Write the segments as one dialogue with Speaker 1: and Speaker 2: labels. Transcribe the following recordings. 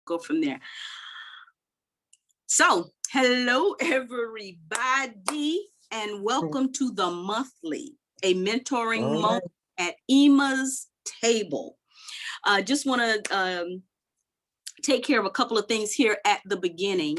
Speaker 1: go from there. So, hello everybody, and welcome to the monthly, a mentoring moment at Emma's table. Just want to take care of a couple of things here at the beginning.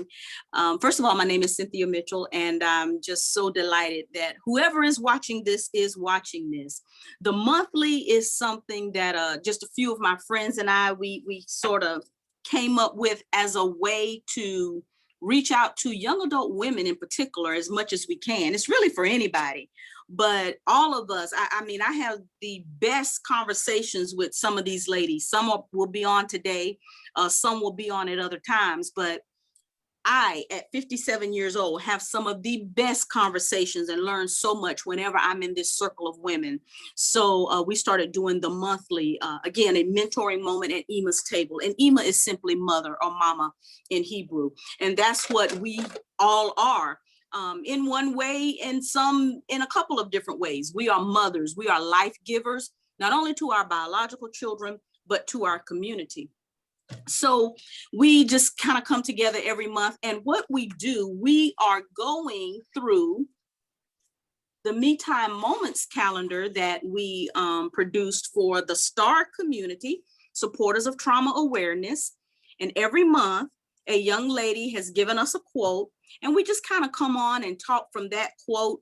Speaker 1: First of all, my name is Cynthia Mitchell, and I'm just so delighted that whoever is watching this is watching this. The monthly is something that just a few of my friends and I, we sort of came up with as a way to reach out to young adult women in particular as much as we can. It's really for anybody, but all of us, I mean, I have the best conversations with some of these ladies. Some will be on today, some will be on at other times, but I, at 57 years old, have some of the best conversations and learn so much whenever I'm in this circle of women. So we started doing the monthly, again, a mentoring moment at Emma's table. And Emma is simply mother or mama in Hebrew. And that's what we all are. In one way, and some in a couple of different ways. We are mothers, we are life givers, not only to our biological children, but to our community. So we just kind of come together every month, and what we do, we are going through the Me Time Moments calendar that we produced for the STAR community, supporters of trauma awareness. And every month, a young lady has given us a quote, and we just kind of come on and talk from that quote,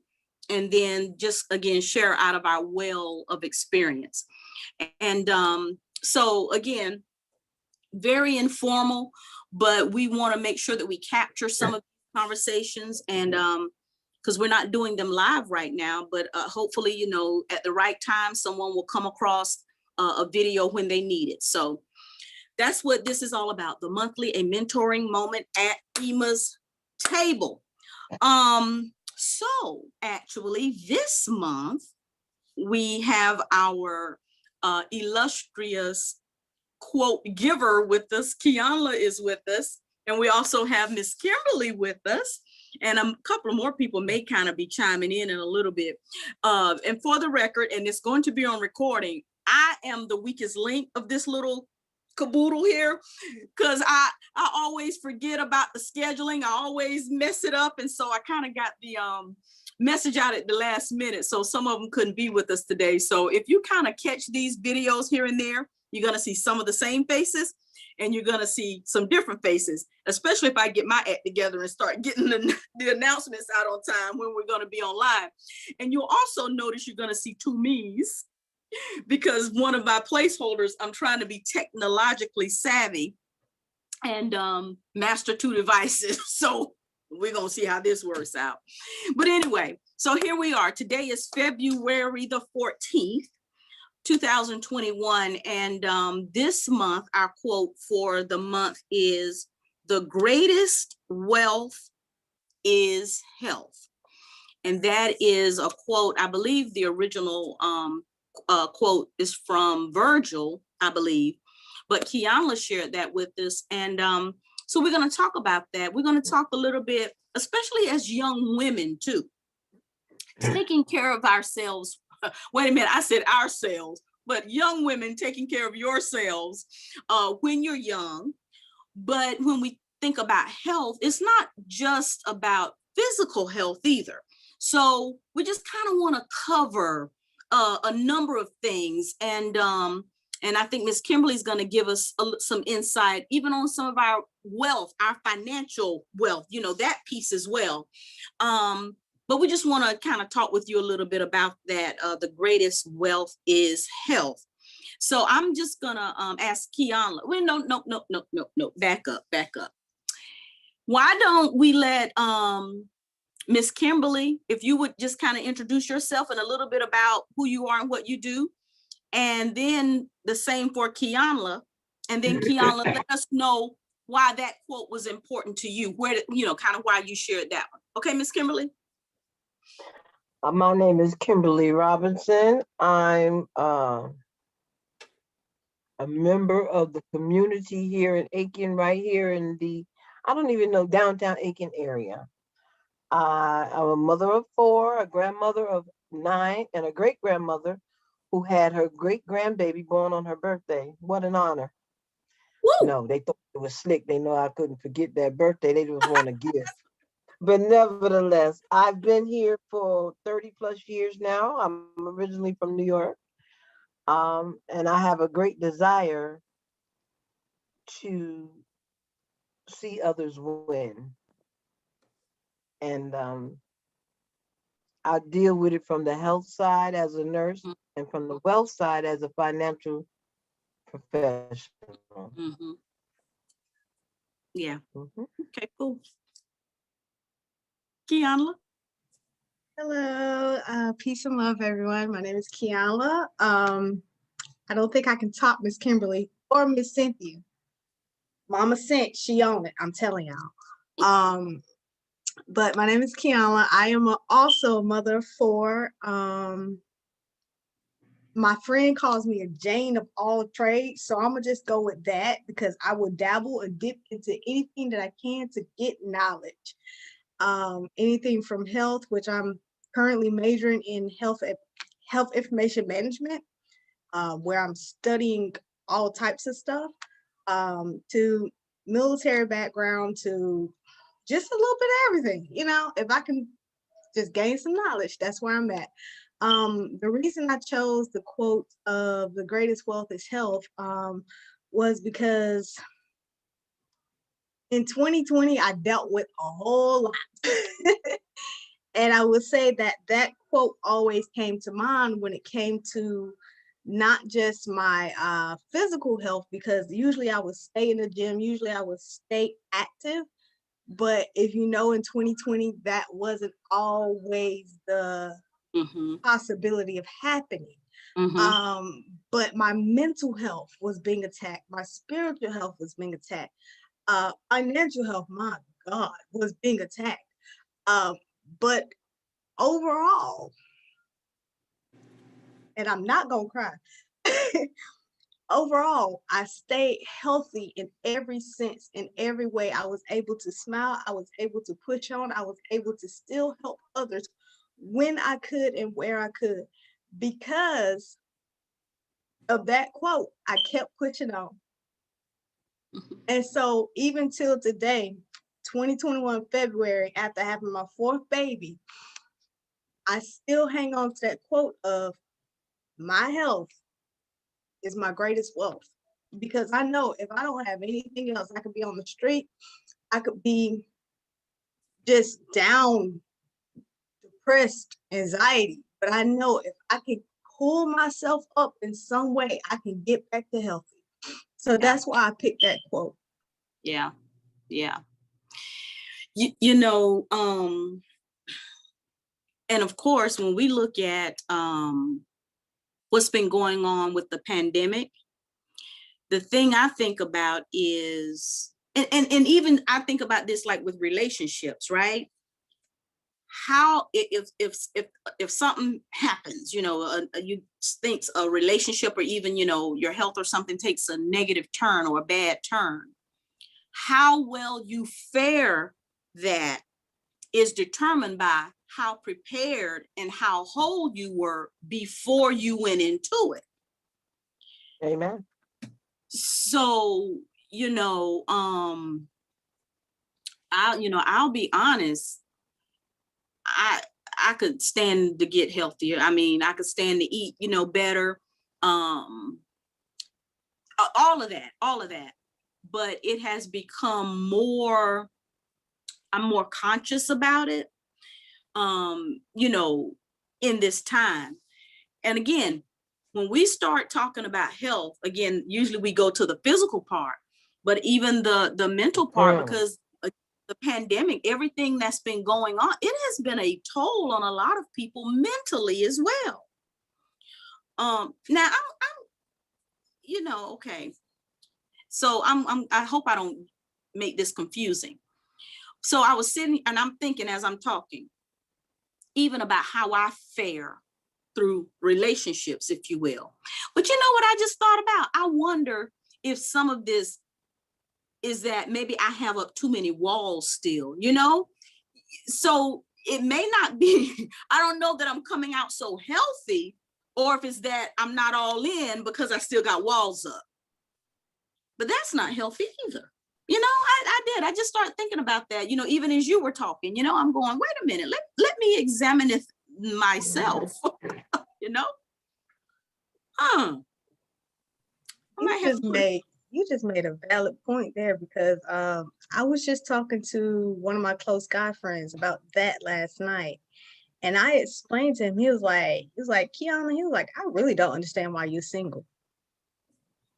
Speaker 1: and then just again share out of our well of experience. And so again, very informal, but we want to make sure that we capture some of the conversations, and because we're not doing them live right now, but hopefully, you know, at the right time, someone will come across a video when they need it. So that's what this is all about, the monthly, a mentoring moment at Emma's table. So actually this month, we have our illustrious quote giver with us. Keyannla is with us, and we also have Miss Kimberly with us, and a couple of more people may kind of be chiming in a little bit. And for the record, and it's going to be on recording, I am the weakest link of this little caboodle here, because I always forget about the scheduling. I always mess it up, and so I kind of got the message out at the last minute, so some of them couldn't be with us today. So if you kind of catch these videos here and there, you're going to see some of the same faces, and you're going to see some different faces, especially if I get my act together and start getting the announcements out on time when we're going to be on live. And you'll also notice you're going to see two me's, because one of my placeholders, I'm trying to be technologically savvy and master two devices. So we're going to see how this works out. But anyway, so here we are. Today is February the 14th. 2021, and this month our quote for the month is, "The greatest wealth is health." And that is a quote, I believe the original quote is from Virgil, I believe, but Keyannla shared that with us. And so we're going to talk about that. We're going to talk a little bit, especially as young women too, taking care of ourselves. Wait a minute, I said ourselves, but young women taking care of yourselves when you're young. But when we think about health, it's not just about physical health either. So we just kind of want to cover a number of things. And I think Miss Kimberly is going to give us some insight, even on some of our wealth, our financial wealth, you know, that piece as well. But we just want to kind of talk with you a little bit about that. The greatest wealth is health. So I'm just going to ask Keyannla. Well, no, back up. Why don't we let Miss Kimberly, if you would just kind of introduce yourself and a little bit about who you are and what you do, and then the same for Keyannla, and then Keyannla, let us know why that quote was important to you, where, you know, kind of why you shared that one. Okay, Miss Kimberly?
Speaker 2: My name is Kimberly Robinson. I'm a member of the community here in Aiken, right here in the, I don't even know, downtown Aiken area. I'm a mother of 4, a grandmother of 9, and a great-grandmother who had her great-grandbaby born on her birthday. What an honor.
Speaker 1: Woo!
Speaker 2: No, they thought it was slick. They know I couldn't forget that birthday. They just want a gift. But nevertheless, I've been here for 30 plus years now. I'm originally from New York. And I have a great desire to see others win. And I deal with it from the health side as a nurse and from the wealth side as a financial professional.
Speaker 1: Mm-hmm. Yeah.
Speaker 2: Mhm.
Speaker 1: Okay, cool. Keyannla.
Speaker 3: Hello, peace and love, everyone. My name is Keyannla. I don't think I can top Miss Kimberly or Miss Cynthia. Mama sent, she on it. I'm telling y'all. But my name is Keyannla. I am also a mother of four. My friend calls me a Jane of all trades, so I'm gonna just go with that because I will dabble and dip into anything that I can to get knowledge. Anything from health, which I'm currently majoring in health information management, where I'm studying all types of stuff, to military background, to just a little bit of everything. You know, if I can just gain some knowledge, that's where I'm at. The reason I chose the quote of the greatest wealth is health was because in 2020, I dealt with a whole lot. And I would say that that quote always came to mind when it came to not just my physical health, because usually I would stay in the gym, usually I would stay active. But if you know, in 2020, that wasn't always the possibility of happening. But my mental health was being attacked, my spiritual health was being attacked, financial health, my God, was being attacked. But overall, and I'm not gonna cry, overall, I stayed healthy in every sense, in every way. I was able to smile, I was able to push on, I was able to still help others when I could and where I could. Because of that quote, I kept pushing on. And so even till today, 2021 February, after having my fourth baby, I still hang on to that quote of my health is my greatest wealth. Because I know if I don't have anything else, I could be on the street, I could be just down, depressed, anxiety. But I know if I can pull myself up in some way, I can get back to healthy. So that's why I picked that quote.
Speaker 1: Yeah. Yeah. You know, and of course, when we look at what's been going on with the pandemic, the thing I think about is, and even I think about this like with relationships, right? How if something happens, you know, you think a relationship or even, you know, your health or something takes a negative turn or a bad turn, how well you fare that is determined by how prepared and how whole you were before you went into it.
Speaker 2: Amen.
Speaker 1: So, you know, I'll be honest. I could stand to get healthier. I mean, I could stand to eat, you know, better. All of that. But it has become more, I'm more conscious about it, you know, in this time. And again, when we start talking about health, again, usually we go to the physical part, but even the mental part, because the pandemic, everything that's been going on, it has been a toll on a lot of people mentally as well. Now I'm you know, okay. So I hope I don't make this confusing. So I was sitting and I'm thinking as I'm talking, even about how I fare through relationships, if you will. But you know what I just thought about? I wonder if some of this is that maybe I have up too many walls still, you know? So it may not be, I don't know that I'm coming out so healthy, or if it's that I'm not all in because I still got walls up. but that's not healthy either. You know, I just started thinking about that, you know, even as you were talking, you know, I'm going, wait a minute, let me examine it myself, you know? Huh. I
Speaker 3: You
Speaker 1: might have
Speaker 3: just
Speaker 1: to put,
Speaker 3: made you just made a valid point there because I was just talking to one of my close guy friends about that last night. And I explained to him, he was like, Keyannla, he was like, I really don't understand why you're single.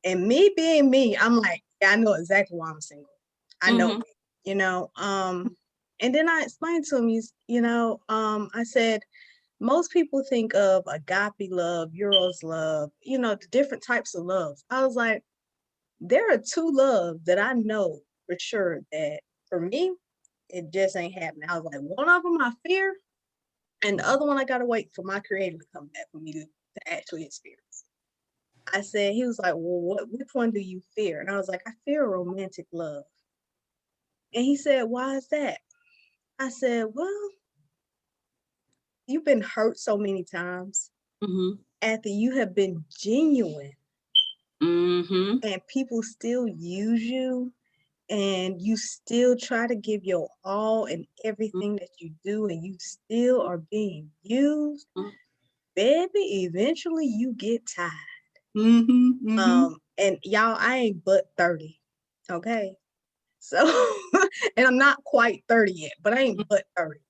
Speaker 3: And me being me, I'm like, yeah, I know exactly why I'm single. I know,
Speaker 1: mhm,
Speaker 3: you know. And then I explained to him, I said, most people think of agape love, eros love, you know, the different types of love. I was like, there are two loves that I know for sure that for me, it just ain't happening. I was like, one of them I fear, and the other one I gotta wait for my creator to come back for me to actually experience. I said, he was like, well, which one do you fear? And I was like, I fear romantic love. And he said, why is that? I said, well, you've been hurt so many times
Speaker 1: mhm,
Speaker 3: after you have been genuine
Speaker 1: mhm,
Speaker 3: and people still use you and you still try to give your all in everything that you do and you still are being used, baby, eventually you get tired.
Speaker 1: mhm, mhm,
Speaker 3: And y'all, I ain't but 30, okay? So, and I'm not quite 30 yet, but I ain't but 30.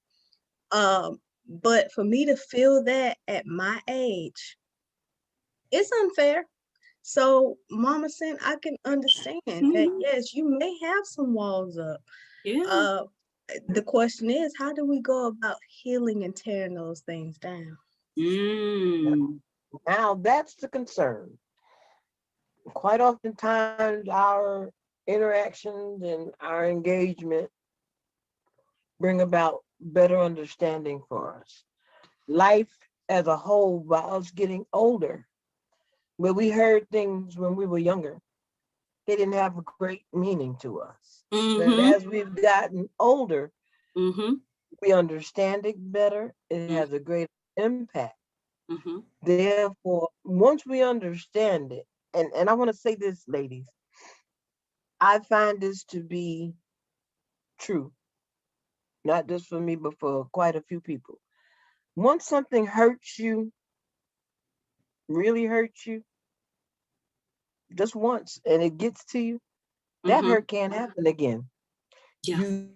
Speaker 3: But for me to feel that at my age, it's unfair. So, Mama Sin, I can understand that,
Speaker 1: mhm.
Speaker 3: yes, you may have some walls up.
Speaker 1: Yeah.
Speaker 3: Uh, the question is, how do we go about healing and tearing those things down?
Speaker 1: Mm.
Speaker 2: Now that's the concern. Quite oftentimes our interactions and our engagement bring about better understanding for us. Life as a whole, by us getting older, where we heard things when we were younger, they didn't have a great meaning to us. But
Speaker 1: Mhm,
Speaker 2: as we've gotten older,
Speaker 1: mhm,
Speaker 2: we understand it better. It has a great impact.
Speaker 1: mhm,
Speaker 2: Therefore, once we understand it, and I want to say this, ladies, I find this to be true, not just for me, but for quite a few people. Once something hurts you, really hurts you, just once, and it gets to you, that
Speaker 1: mhm.
Speaker 2: hurt can't happen again.
Speaker 1: Yeah.
Speaker 2: You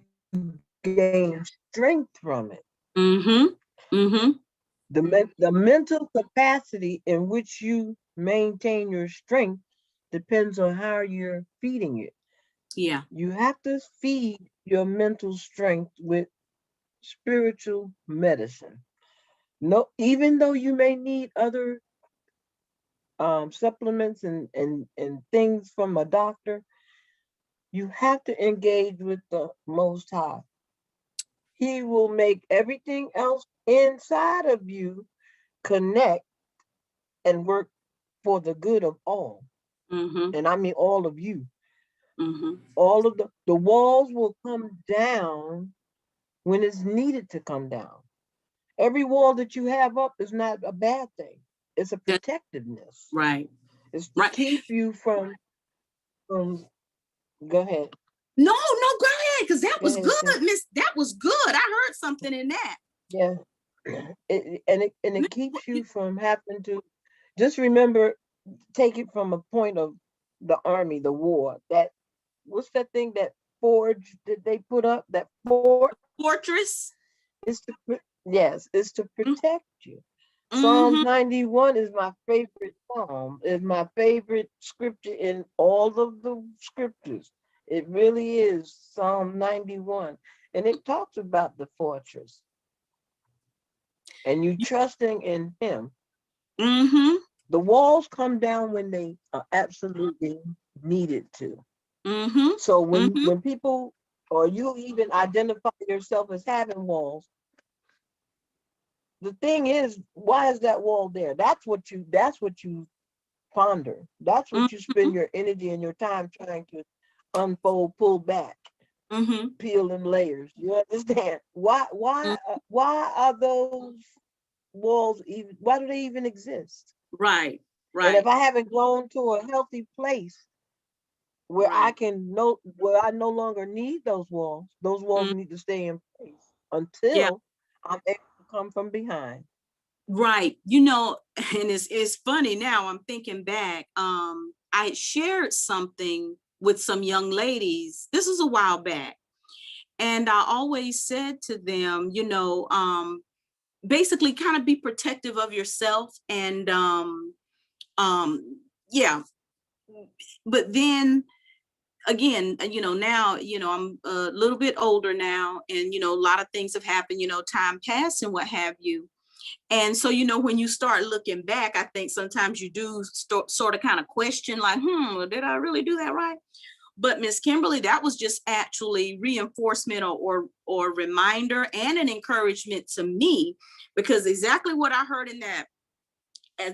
Speaker 2: gain strength from it.
Speaker 1: Mhm, mhm.
Speaker 2: The mental capacity in which you maintain your strength depends on how you're feeding it.
Speaker 1: Yeah.
Speaker 2: You have to feed your mental strength with spiritual medicine. No, even though you may need other supplements and things from a doctor, you have to engage with the Most High. He will make everything else inside of you connect and work for the good of all.
Speaker 1: Mhm,
Speaker 2: And I mean all of you.
Speaker 1: mhm.
Speaker 2: All of the walls will come down when it's needed to come down. Every wall that you have up is not a bad thing. It's a
Speaker 1: That's
Speaker 2: protectiveness.
Speaker 1: right.
Speaker 2: It's to
Speaker 1: Right.
Speaker 2: keep you from go ahead.
Speaker 1: No, no, go ahead, because that
Speaker 2: Go
Speaker 1: was
Speaker 2: ahead, sis.
Speaker 1: good, Miss. That was good. I heard something in that.
Speaker 2: Yeah. And it keeps you from having to just remember, take it from a point of the army, the war. That what's that thing, that forge that they put up, that fort
Speaker 1: Fortress.
Speaker 2: is to yes, is to
Speaker 1: Mm,
Speaker 2: protect you. Psalms
Speaker 1: mhm.
Speaker 2: 91 is my favorite psalm, is my favorite scripture in all of the scriptures. It really is Psalm 91. And it talks about the fortress and you trusting in him.
Speaker 1: Mhm,
Speaker 2: The walls come down when they are absolutely needed to.
Speaker 1: mhm,
Speaker 2: So when
Speaker 1: mhm.
Speaker 2: when people or you even identify yourself as having walls, the thing is, why is that wall there? That's what you ponder. That's what you spend
Speaker 1: Mhm,
Speaker 2: your energy and your time trying to unfold, pull back,
Speaker 1: mhm,
Speaker 2: peel in layers. You understand? Why
Speaker 1: mhm.
Speaker 2: why why are those walls even, why do they even exist?
Speaker 1: Right,
Speaker 2: And if
Speaker 1: right.
Speaker 2: I haven't grown to a healthy place, where
Speaker 1: Right.
Speaker 2: where I no longer need those walls. Those walls
Speaker 1: Mm,
Speaker 2: need to stay in place
Speaker 1: yeah.
Speaker 2: until I'm able to come from behind.
Speaker 1: Right. You know, and it's funny now, I'm thinking back. I had shared something with some young ladies. This was a while back. And I always said to them, you know, basically kind of be protective of yourself and yeah. But then again, you know, now, you know, I'm a little bit older now, and you know, a lot of things have happened, you know, time passed and what have you. And so, you know, when you start looking back, I think sometimes you do sort of kind of question, like, did I really do that right? But Miss Kimberly, that was just actually reinforcement or reminder and an encouragement to me, because exactly what I heard in that,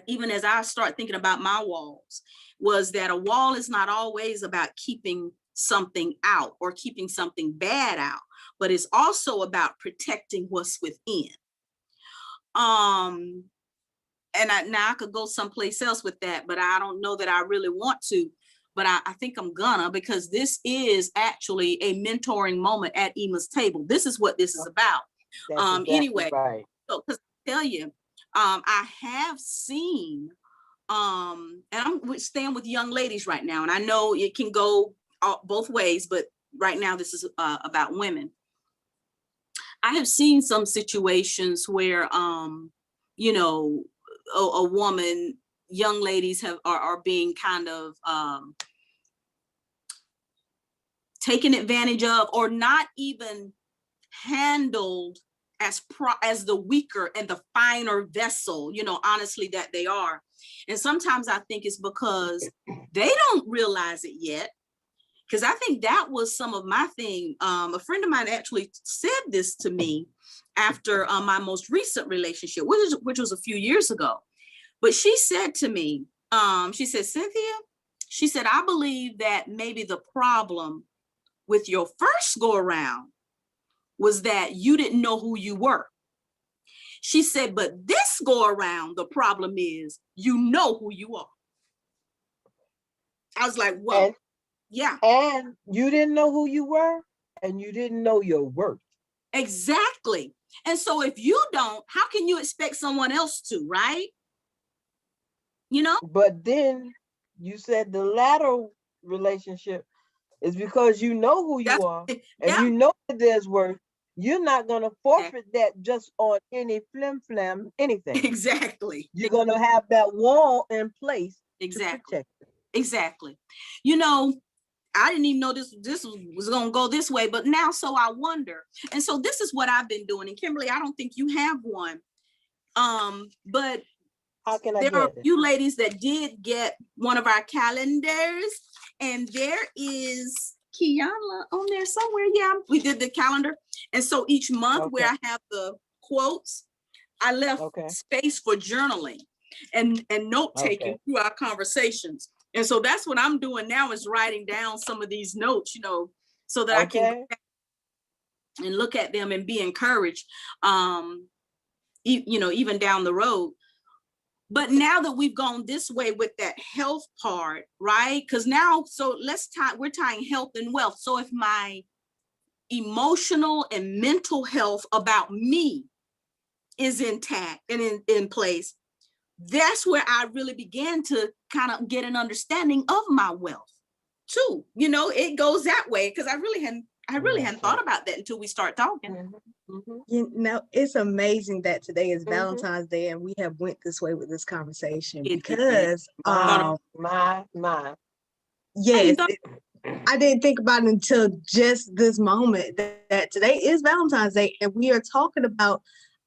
Speaker 1: even as I start thinking about my walls, was that a wall is not always about keeping something out or keeping something bad out, but it's also about protecting what's within. Um, and now I could go someplace else with that, but I don't know that I really want to. But I think I'm gonna, because this is actually a mentoring moment at Emma's table. This is what this is about.
Speaker 2: That's exactly
Speaker 1: Anyway,
Speaker 2: right.
Speaker 1: so because I tell you, I have seen, and I'm staying with young ladies right now, and I know it can go both ways, but right now this is about women. I have seen some situations where, you know, a woman, young ladies are being kind of taken advantage of, or not even handled as the weaker and the finer vessel, you know, honestly, that they are. And sometimes I think it's because they don't realize it yet. Because I think that was some of my thing. A friend of mine actually said this to me after my most recent relationship, which was a few years ago. But she said to me, she said, Cynthia, she said, I believe that maybe the problem with your first go around was that you didn't know who you were. She said, but this go around, the problem is you know who you are. I was like, whoa,
Speaker 2: And
Speaker 1: yeah,
Speaker 2: and you didn't know who you were, and you didn't know your worth.
Speaker 1: exactly. And so if you don't, how can you expect someone else to, right? You know?
Speaker 2: But then you said the latter relationship is because you know who you
Speaker 1: That's
Speaker 2: are and
Speaker 1: yeah,
Speaker 2: you know that there's worth. You're not going to
Speaker 1: exactly.
Speaker 2: forfeit that just on any flim flam, anything.
Speaker 1: Exactly.
Speaker 2: You're going to have that wall in place to
Speaker 1: Exactly.
Speaker 2: protect it.
Speaker 1: Exactly. You know, I didn't even know this was going to go this way, but now so I wonder. And so this is what I've been doing. And Kimberly, I don't think you have one. But
Speaker 2: How can I
Speaker 1: there are a
Speaker 2: get it?
Speaker 1: few ladies that did get one of our calendars, and there is Keyannla on there somewhere. Yeah, we did the calendar. And so each month where
Speaker 2: Okay.
Speaker 1: I have the quotes, I left
Speaker 2: Okay.
Speaker 1: space for journaling and note taking
Speaker 2: Okay.
Speaker 1: through our conversations. And so that's what I'm doing now, is writing down some of these notes, you know, so that I can go
Speaker 2: Okay.
Speaker 1: back and look at them and be encouraged, um, you know, even down the road. But now that we've gone this way with that health part, right? Because now, so we're tying health and wealth. So if my emotional and mental health about me is intact and in place, that's where I really began to kind of get an understanding of my wealth too. You know, it goes that way, because I really hadn't thought about that until we start talking.
Speaker 2: Mm-hmm. Mm-hmm.
Speaker 3: You know, it's amazing that today is
Speaker 2: Mm-hmm.
Speaker 3: Valentine's Day and we have went this way with this conversation
Speaker 1: It is.
Speaker 3: because
Speaker 2: My.
Speaker 1: I
Speaker 3: yes,
Speaker 1: didn't thought,
Speaker 3: I didn't think about it until just this moment that today is Valentine's Day and we are talking about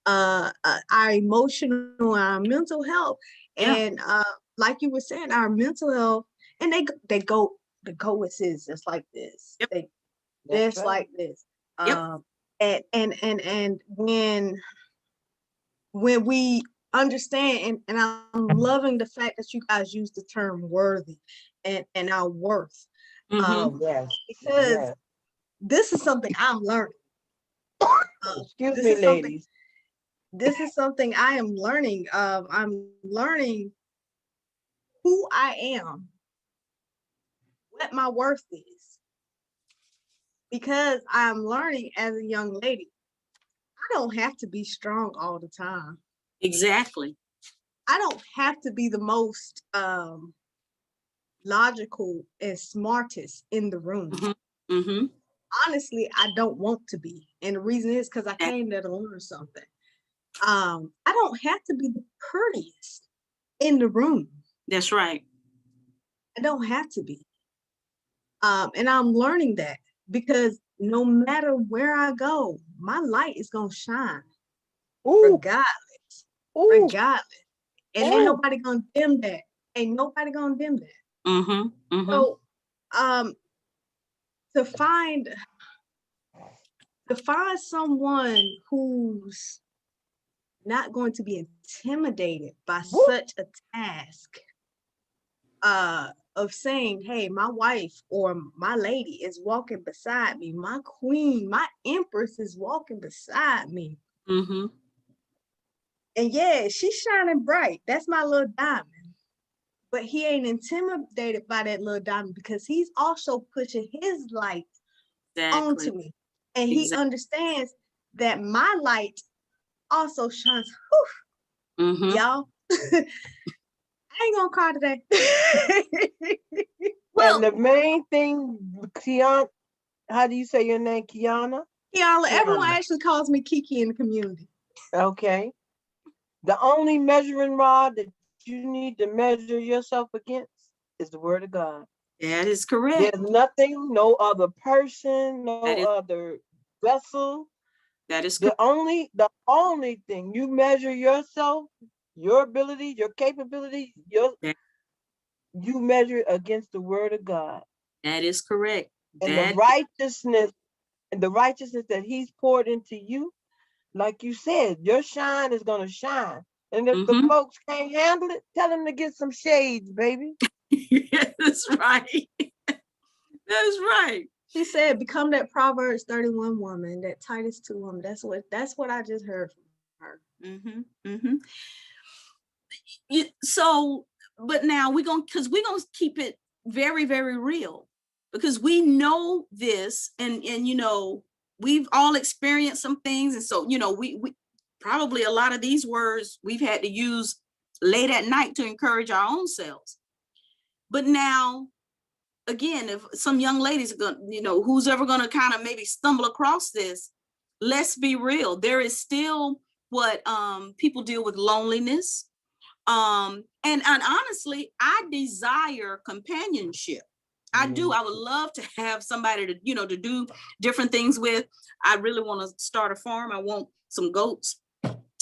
Speaker 3: our emotional, our mental health,
Speaker 1: yeah,
Speaker 3: and like you were saying, our mental health, and they go with this just like this,
Speaker 1: yep,
Speaker 3: they
Speaker 2: That's
Speaker 3: just
Speaker 2: right.
Speaker 3: like this,
Speaker 1: yep,
Speaker 3: and when we understand, and I'm loving the fact that you guys use the term worthy and our worth,
Speaker 1: mm-hmm,
Speaker 2: Yes.
Speaker 3: because
Speaker 2: Yes.
Speaker 3: this is something I'm learning.
Speaker 2: Excuse
Speaker 3: This
Speaker 2: me,
Speaker 3: is something
Speaker 2: ladies.
Speaker 3: I am learning. I'm learning who I am what my worth is. Because I'm learning as a young lady, I don't have to be strong all the time.
Speaker 1: Exactly.
Speaker 3: I don't have to be the most logical and smartest in the room.
Speaker 1: Mm-hmm.
Speaker 3: Honestly, I don't want to be. And the reason is because I came there to learn something. I don't have to be the prettiest in the room.
Speaker 1: That's right.
Speaker 3: I don't have to be. And I'm learning that because no matter where I go, my light is going to shine regardless. Regardless. And ain't nobody going to dim that. Ain't nobody going to dim that.
Speaker 1: Mm-hmm. Mm-hmm.
Speaker 3: So, to find someone who's not going to be intimidated by such a task of saying, hey, my wife or my lady is walking beside me, my queen, my empress is walking beside me.
Speaker 1: Mm-hmm.
Speaker 3: And yeah, she's shining bright. That's my little diamond. But he ain't intimidated by that little diamond because he's also pushing his light onto me. And he understands that my light also shines.
Speaker 1: Mm-hmm.
Speaker 3: Y'all, I ain't gonna cry today.
Speaker 2: Well, and the main thing, Keyannla, how do you say your name, Keyannla?
Speaker 3: Keyannla, everyone actually calls me Kiki in the community.
Speaker 2: Okay. The only measuring rod that you need to measure yourself against is the word of God.
Speaker 1: That is correct.
Speaker 2: There's nothing, no other person, no other vessel.
Speaker 1: That is
Speaker 2: the only thing you measure yourself, your ability, your capability, you measure against the word of God.
Speaker 1: That is correct.
Speaker 2: And the righteousness that he's poured into you, like you said, your shine is gonna shine. And if the folks can't handle it, tell them to get some shades, baby.
Speaker 1: That's right. That's right.
Speaker 3: She said, become that Proverbs 31 woman, that Titus 2 woman. That's what I just heard from her.
Speaker 1: Mm-hmm. Mm-hmm. So, but now we're gonna keep it very, very real, because we know this, and we've all experienced some things, and so we probably a lot of these words we've had to use late at night to encourage our own selves. But now, again, if some young ladies are gonna, who's ever gonna kind of maybe stumble across this, let's be real. There is still what people deal with, loneliness. And honestly, I desire companionship. I do. I would love to have somebody to, to do different things with. I really want to start a farm. I want some goats.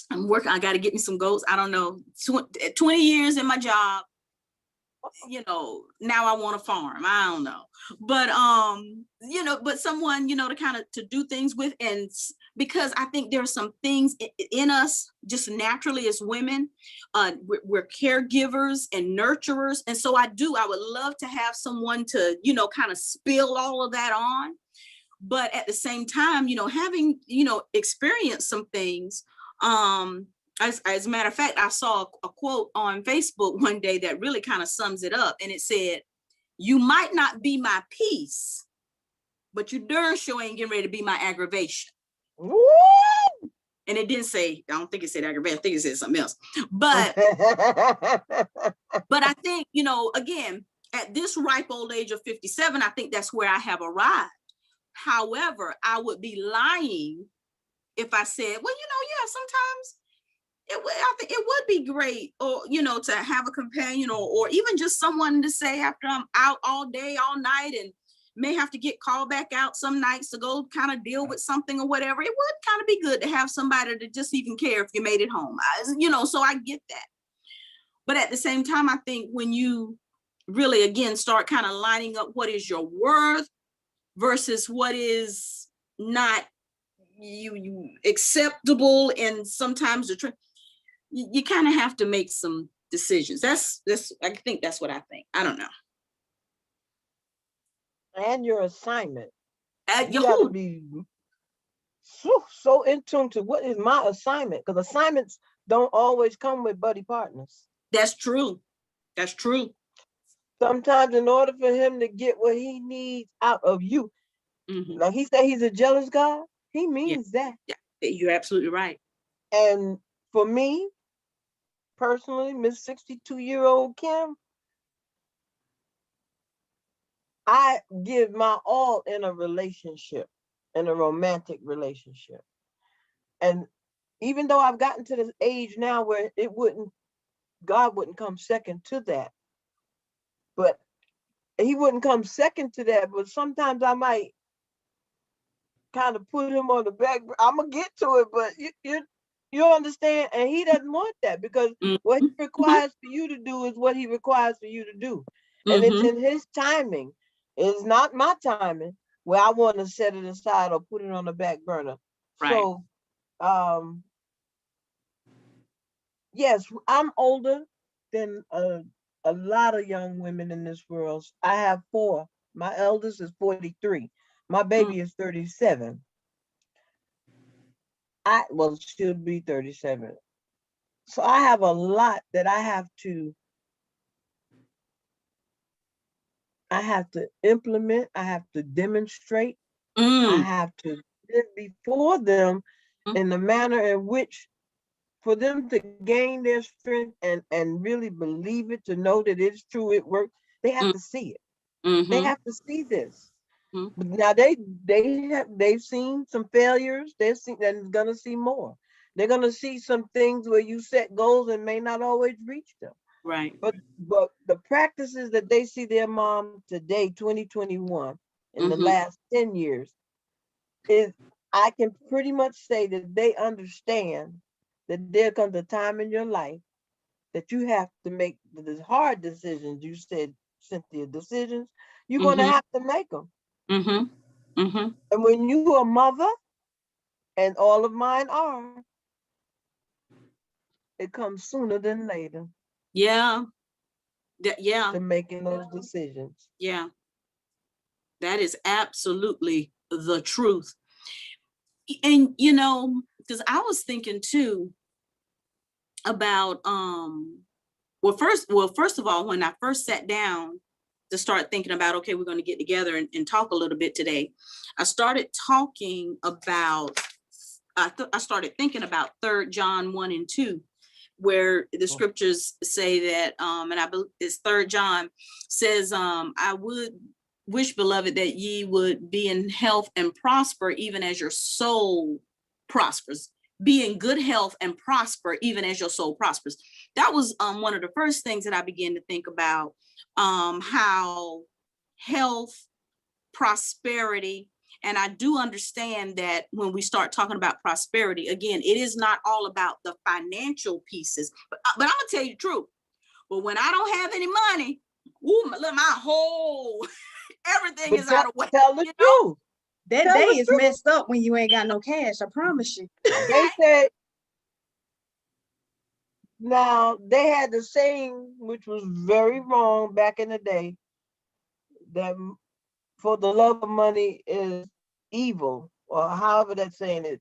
Speaker 1: I got to get me some goats. I don't know, 20 years in my job, now I want a farm. I don't know, but but someone, to kind of to do things with, and because I think there are some things in us just naturally as women, we're caregivers and nurturers, and so I would love to have someone to, kind of spill all of that on. But at the same time, having, experienced some things, as a matter of fact, I saw a quote on Facebook one day that really kind of sums it up. And it said, "You might not be my peace, but you darn sure ain't getting ready to be my aggravation." Woo! And it didn't say, I don't think it said aggravation. I think it said something else. But, but I think, again, at this ripe old age of 57, I think that's where I have arrived. However, I would be lying if I said, well, yeah, sometimes I think it would be great, or to have a companion, or even just someone to say after I'm out all day, all night, and may have to get called back out some nights to go kind of deal with something or whatever. It would kind of be good to have somebody to just even care if you made it home. So I get that. But at the same time, I think when you really, again, start kind of lining up what is your worth versus what is not you acceptable, and sometimes you kind of have to make some decisions. That's I think that's what I think. I don't know.
Speaker 2: And your assignment. You got to be so in tune to what is my assignment, because assignments don't always come with buddy partners.
Speaker 1: That's true. That's true.
Speaker 2: sometimes in order for him to get what he needs out of you,
Speaker 1: Mhm.
Speaker 2: like he said, he's a jealous God. He
Speaker 1: Yeah,
Speaker 2: means that.
Speaker 1: yeah, you're absolutely right.
Speaker 2: And for me personally, Miss 62-year-old Kim, I give my all in a relationship, in a romantic relationship. And even though I've gotten to this age now where God wouldn't come second to that, but he wouldn't come second to that. But sometimes I might kind of put him on the back. I'm gonna get to it, but you understand. And he doesn't want that, because
Speaker 1: Mhm.
Speaker 2: what he
Speaker 1: Mhm.
Speaker 2: requires for you to do is what he requires for you to do, and it's
Speaker 1: Mhm.
Speaker 2: in his timing. It's not my timing where I want to set it aside or put it on the back burner.
Speaker 1: Right.
Speaker 2: So, um, yes, I'm older than a lot of young women in this world. I have four. My eldest is 43. My
Speaker 1: Mm.
Speaker 2: baby is 37. Well, she'll be 37. So I have a lot that I have to implement, I have to demonstrate, I
Speaker 1: Mm.
Speaker 2: have to live before them
Speaker 1: Mm.
Speaker 2: in the manner in which, for them to gain their strength and really believe it, to know that it's true, it works, they have
Speaker 1: Mm.
Speaker 2: to see it. They
Speaker 1: Mhm.
Speaker 2: have to see this.
Speaker 1: Mhm.
Speaker 2: Now they've seen some failures. They're gonna see more. They're gonna see some things where you set goals and may not always reach them.
Speaker 1: Right.
Speaker 2: But the practices that they see their mom today, 2021, in the
Speaker 1: Mhm.
Speaker 2: last 10 years, is, I can pretty much say that they understand that there comes a time in your life that you have to make the hard decisions. You said, Cynthia, decisions. You're gonna
Speaker 1: Mhm.
Speaker 2: have to make them.
Speaker 1: Mhm. Mhm.
Speaker 2: And when you are a mother, and all of mine are, it comes sooner than later
Speaker 1: Yeah. Yeah.
Speaker 2: to making those decisions.
Speaker 1: Yeah. That is absolutely the truth. And because I was thinking too about first of all, when I first sat down to start thinking about, okay, we're going to get together and talk a little bit today, I started talking about I started thinking about 3 John 1 and 2, where the
Speaker 2: Oh,
Speaker 1: scriptures say that, and I believe it's 3 John says, I would wish, beloved, that ye would be in health and prosper, even as your soul prospers. Be in good health and prosper, even as your soul prospers. That was one of the first things that I began to think about, how health, prosperity. And I do understand that when we start talking about prosperity, again, it is not all about the financial pieces. But I'm gonna tell you the truth. But when I don't have any money, my whole everything
Speaker 2: but
Speaker 1: is out of whack.
Speaker 2: tell the
Speaker 1: You know?
Speaker 2: truth.
Speaker 3: That
Speaker 2: Tell
Speaker 3: day
Speaker 2: the
Speaker 3: is
Speaker 2: truth.
Speaker 3: messed up when you ain't got no cash, I promise you.
Speaker 2: They said, now they had the saying, which was very wrong back in the day, that for the love of money is evil, or however that saying is.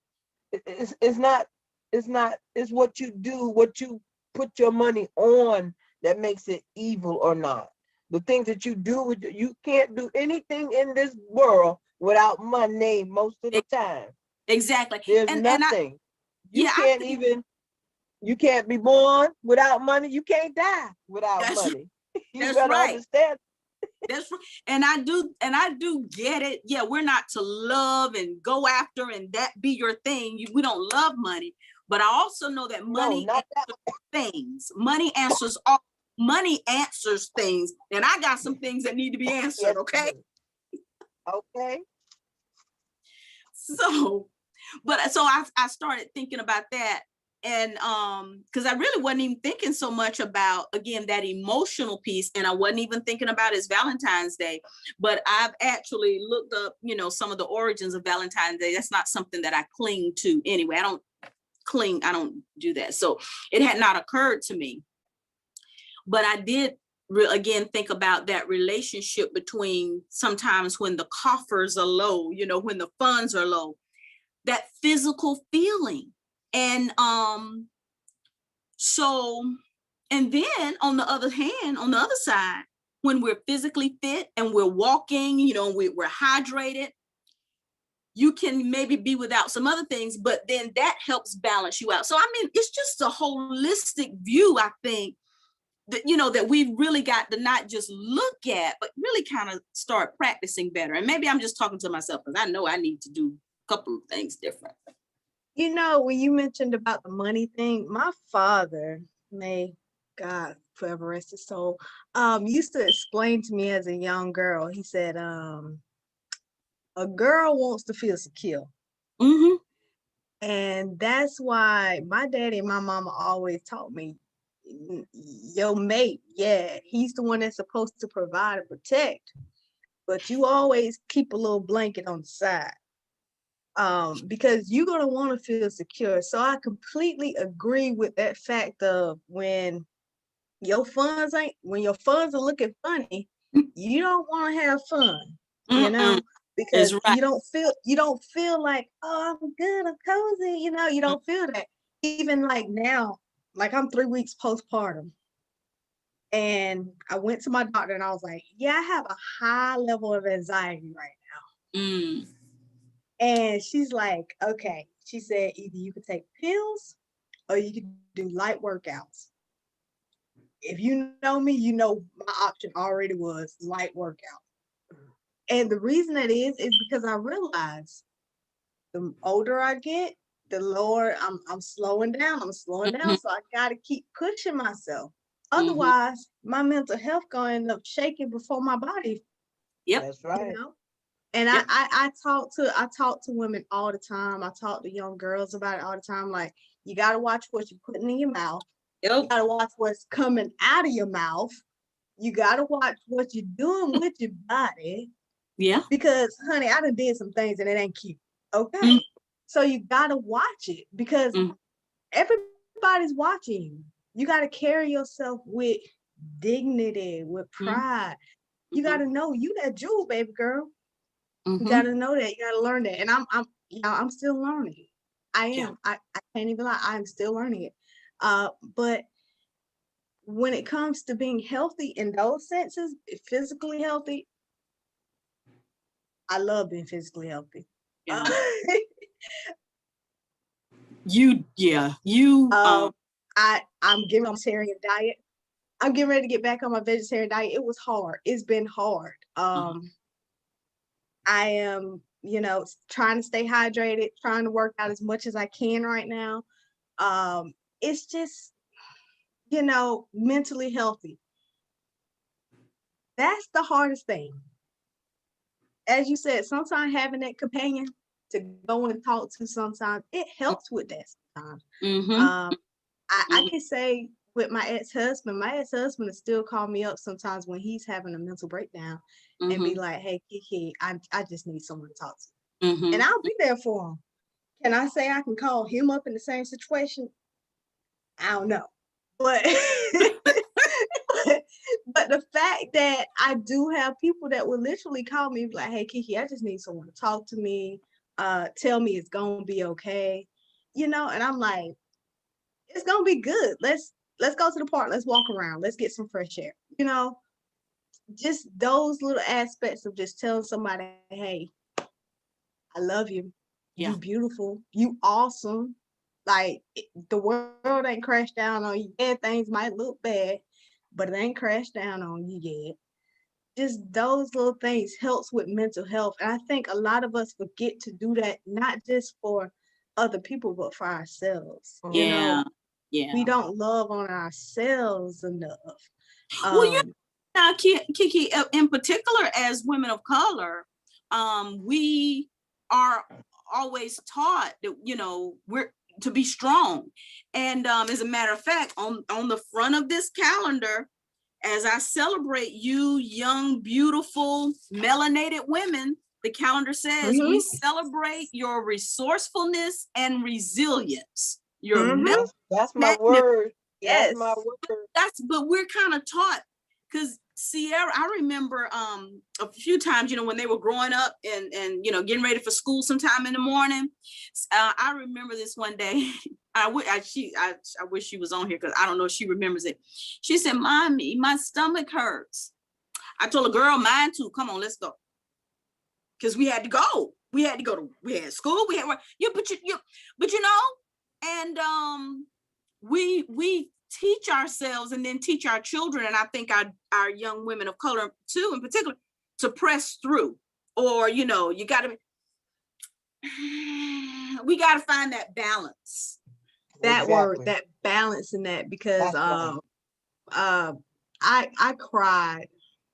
Speaker 2: It's not, it's what you do, what you put your money on, that makes it evil or not. The things that you do, you can't do anything in this world without money most of the time.
Speaker 1: Exactly.
Speaker 2: There's
Speaker 1: And I
Speaker 2: nothing. You
Speaker 1: yeah, I
Speaker 2: can't
Speaker 1: think
Speaker 2: even, you can't be born without money. You can't die without
Speaker 1: that's
Speaker 2: money. You
Speaker 1: that's
Speaker 2: better
Speaker 1: right.
Speaker 2: understand.
Speaker 1: That's right. And I do get it. Yeah, we're not to love and go after and that be your thing. We don't love money, but I also know that
Speaker 2: No,
Speaker 1: money
Speaker 2: not that.
Speaker 1: answers things. Money answers all. Money answers things, and I got some things that need to be answered.
Speaker 2: Yes, it
Speaker 1: Okay,
Speaker 2: do. Okay.
Speaker 1: so I started thinking about that, and because I really wasn't even thinking so much about, again, that emotional piece, and I wasn't even thinking about it's Valentine's Day, but I've actually looked up some of the origins of Valentine's Day. That's not something that I cling to anyway. I don't do that, so it had not occurred to me, but I did again think about that relationship between, sometimes when the coffers are low, when the funds are low, that physical feeling. And so, and then on the other hand, on the other side, when we're physically fit and we're walking, you know, we're hydrated, you can maybe be without some other things, but then that helps balance you out. So, I mean, it's just a holistic view, I think, that, you know, that we've really got to not just look at, but really kind of start practicing better. And maybe I'm just talking to myself because I know I need to do a couple of things different.
Speaker 3: You know, when you mentioned about the money thing, my father, may God forever rest his soul, used to explain to me as a young girl. He said, a girl wants to feel secure.
Speaker 1: Mm-hmm.
Speaker 3: And that's why my daddy and my mama always taught me, your mate, yeah, he's the one that's supposed to provide and protect, but you always keep a little blanket on the side. Because you're gonna want to feel secure. So I completely agree with that fact of when your funds are looking funny, you don't want to have fun, you know, because
Speaker 1: Right.
Speaker 3: you don't feel like, oh, I'm good, I'm cozy, you know, you don't feel that. Even like now, like I'm 3 weeks postpartum. And I went to my doctor and I was like, yeah, I have a high level of anxiety right now.
Speaker 1: Mm.
Speaker 3: And she's like, okay. She said, either you could take pills or you could do light workouts. If you know me, you know my option already was light workout. And the reason that is because I realized the older I get, the lower I'm slowing down. I'm slowing down. So I gotta keep pushing myself. Otherwise, my mental health gonna end up shaking before my body.
Speaker 1: Yep.
Speaker 2: That's right.
Speaker 3: You know? And
Speaker 1: Yep.
Speaker 3: I talk to women all the time. I talk to young girls about it all the time. Like, you gotta watch what you're putting in your mouth.
Speaker 1: Yep.
Speaker 3: You gotta watch what's coming out of your mouth. You gotta watch what you're doing with your body.
Speaker 1: Yeah.
Speaker 3: Because, honey, I done did some things and it ain't cute. Okay. So you gotta watch it because everybody's watching you. You gotta carry yourself with dignity, with pride. You gotta know you that jewel, baby girl. You gotta know that. You gotta learn that. And I'm still learning. I am. I can't even lie. I'm still learning it. But when it comes to being healthy in those senses, physically healthy, I love being physically healthy.
Speaker 1: Yeah.
Speaker 3: I'm getting on a vegetarian diet. I'm getting ready to get back on my vegetarian diet. It was hard. It's been hard. I am, trying to stay hydrated, trying to work out as much as I can right now. It's just, mentally healthy. That's the hardest thing. As you said, sometimes having that companion to go and talk to, sometimes it helps with that sometimes. I can say with my ex-husband will still call me up sometimes when he's having a mental breakdown and be like, hey, Kiki, I just need someone to talk to. And I'll be there for him. Can I say I can call him up in the same situation? I don't know. But but the fact that I do have people that will literally call me like, hey, Kiki, I just need someone to talk to me, tell me it's gonna be okay. And I'm like, it's gonna be good. Let's go to the park. Let's walk around. Let's get some fresh air. Just those little aspects of just telling somebody, hey, I love you.
Speaker 1: Yeah.
Speaker 3: You beautiful. You awesome. Like, the world ain't crashed down on you. Yeah, things might look bad, but it ain't crashed down on you yet. Just those little things helps with mental health. And I think a lot of us forget to do that, not just for other people, but for ourselves.
Speaker 1: Yeah.
Speaker 3: We don't love on ourselves enough.
Speaker 1: Well, now, Kiki, in particular, as women of color, we are always taught that, we're to be strong. And as a matter of fact, on the front of this calendar, as I celebrate you, young, beautiful, melanated women, the calendar says we celebrate your resourcefulness and resilience.
Speaker 2: That's my word.
Speaker 3: Yes.
Speaker 2: That's my word.
Speaker 1: But we're kind of taught, because Sierra, I remember a few times, when they were growing up and getting ready for school sometime in the morning. I remember this one day. I wish she was on here because I don't know if she remembers it. She said, "Mommy, my stomach hurts." I told a girl, mine too, come on, let's go. Because we had to go. We had school, we had work. But you know, and we teach ourselves and then teach our children, and I think our young women of color too, in particular, to press through. Or, you know, we got to find that balance.
Speaker 3: That word, that balance in that, because I cried.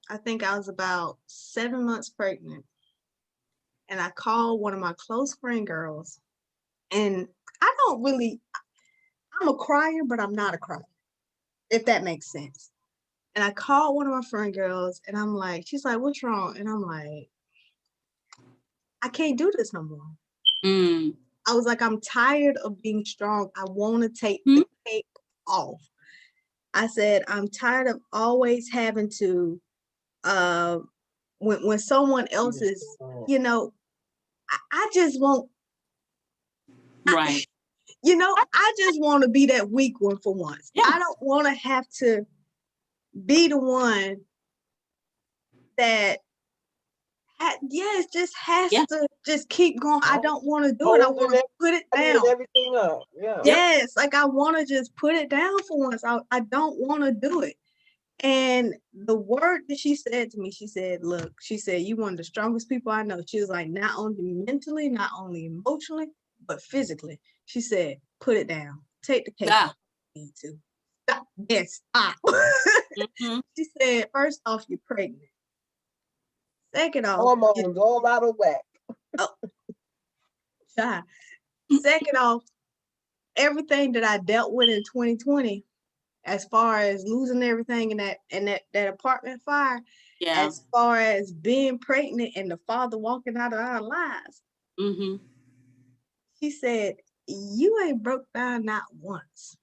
Speaker 3: I think I was about 7 months pregnant, and I called one of my close friend girls, and I'm a crier, but I'm not a crier, if that makes sense. And I called one of my friend girls, and I'm like, she's like, what's wrong? And I'm like, I can't do this no more. I was like, I'm tired of being strong. I want to take the cape off. I said, I'm tired of always having to, when someone else is, you know, I just want,
Speaker 1: right.
Speaker 3: You know, I just want to be that weak one for once. Yeah. I don't want to have to be the one that just has to just keep going. I don't want to do it. I want to put it down.
Speaker 2: Everything up. Yeah.
Speaker 3: Yes, like I want to just put it down for once. I don't want to do it. And the word that she said to me, she said, look, she said, you one of the strongest people I know. She was like, not only mentally, not only emotionally, but physically. She said, put it down. Take the cake off if you need to. Stop. Yes, stop. She said, first off, you're pregnant. Second off,
Speaker 2: hormones all out of whack.
Speaker 3: Second off, everything that I dealt with in 2020, as far as losing everything in that apartment fire, as far as being pregnant and the father walking out of our lives, she said, you ain't broke down not once.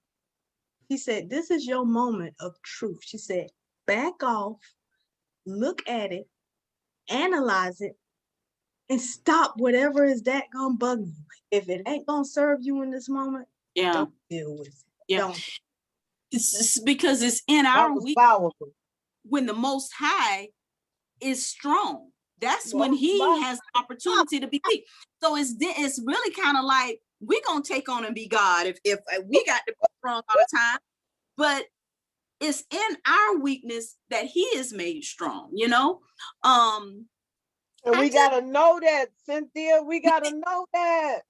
Speaker 3: She said, this is your moment of truth. She said, back off, look at it, analyze it, and stop whatever is that gonna bug you. If it ain't gonna serve you in this moment, don't deal with it. Don't.
Speaker 1: It's because it's in our week when the Most High is strong. That's when He has the opportunity to be weak. So it's really kind of like we're gonna take on and be God if we got to be strong all the time. But it's in our weakness that He is made strong, you know.
Speaker 2: And we gotta know that, Cynthia. We gotta know that.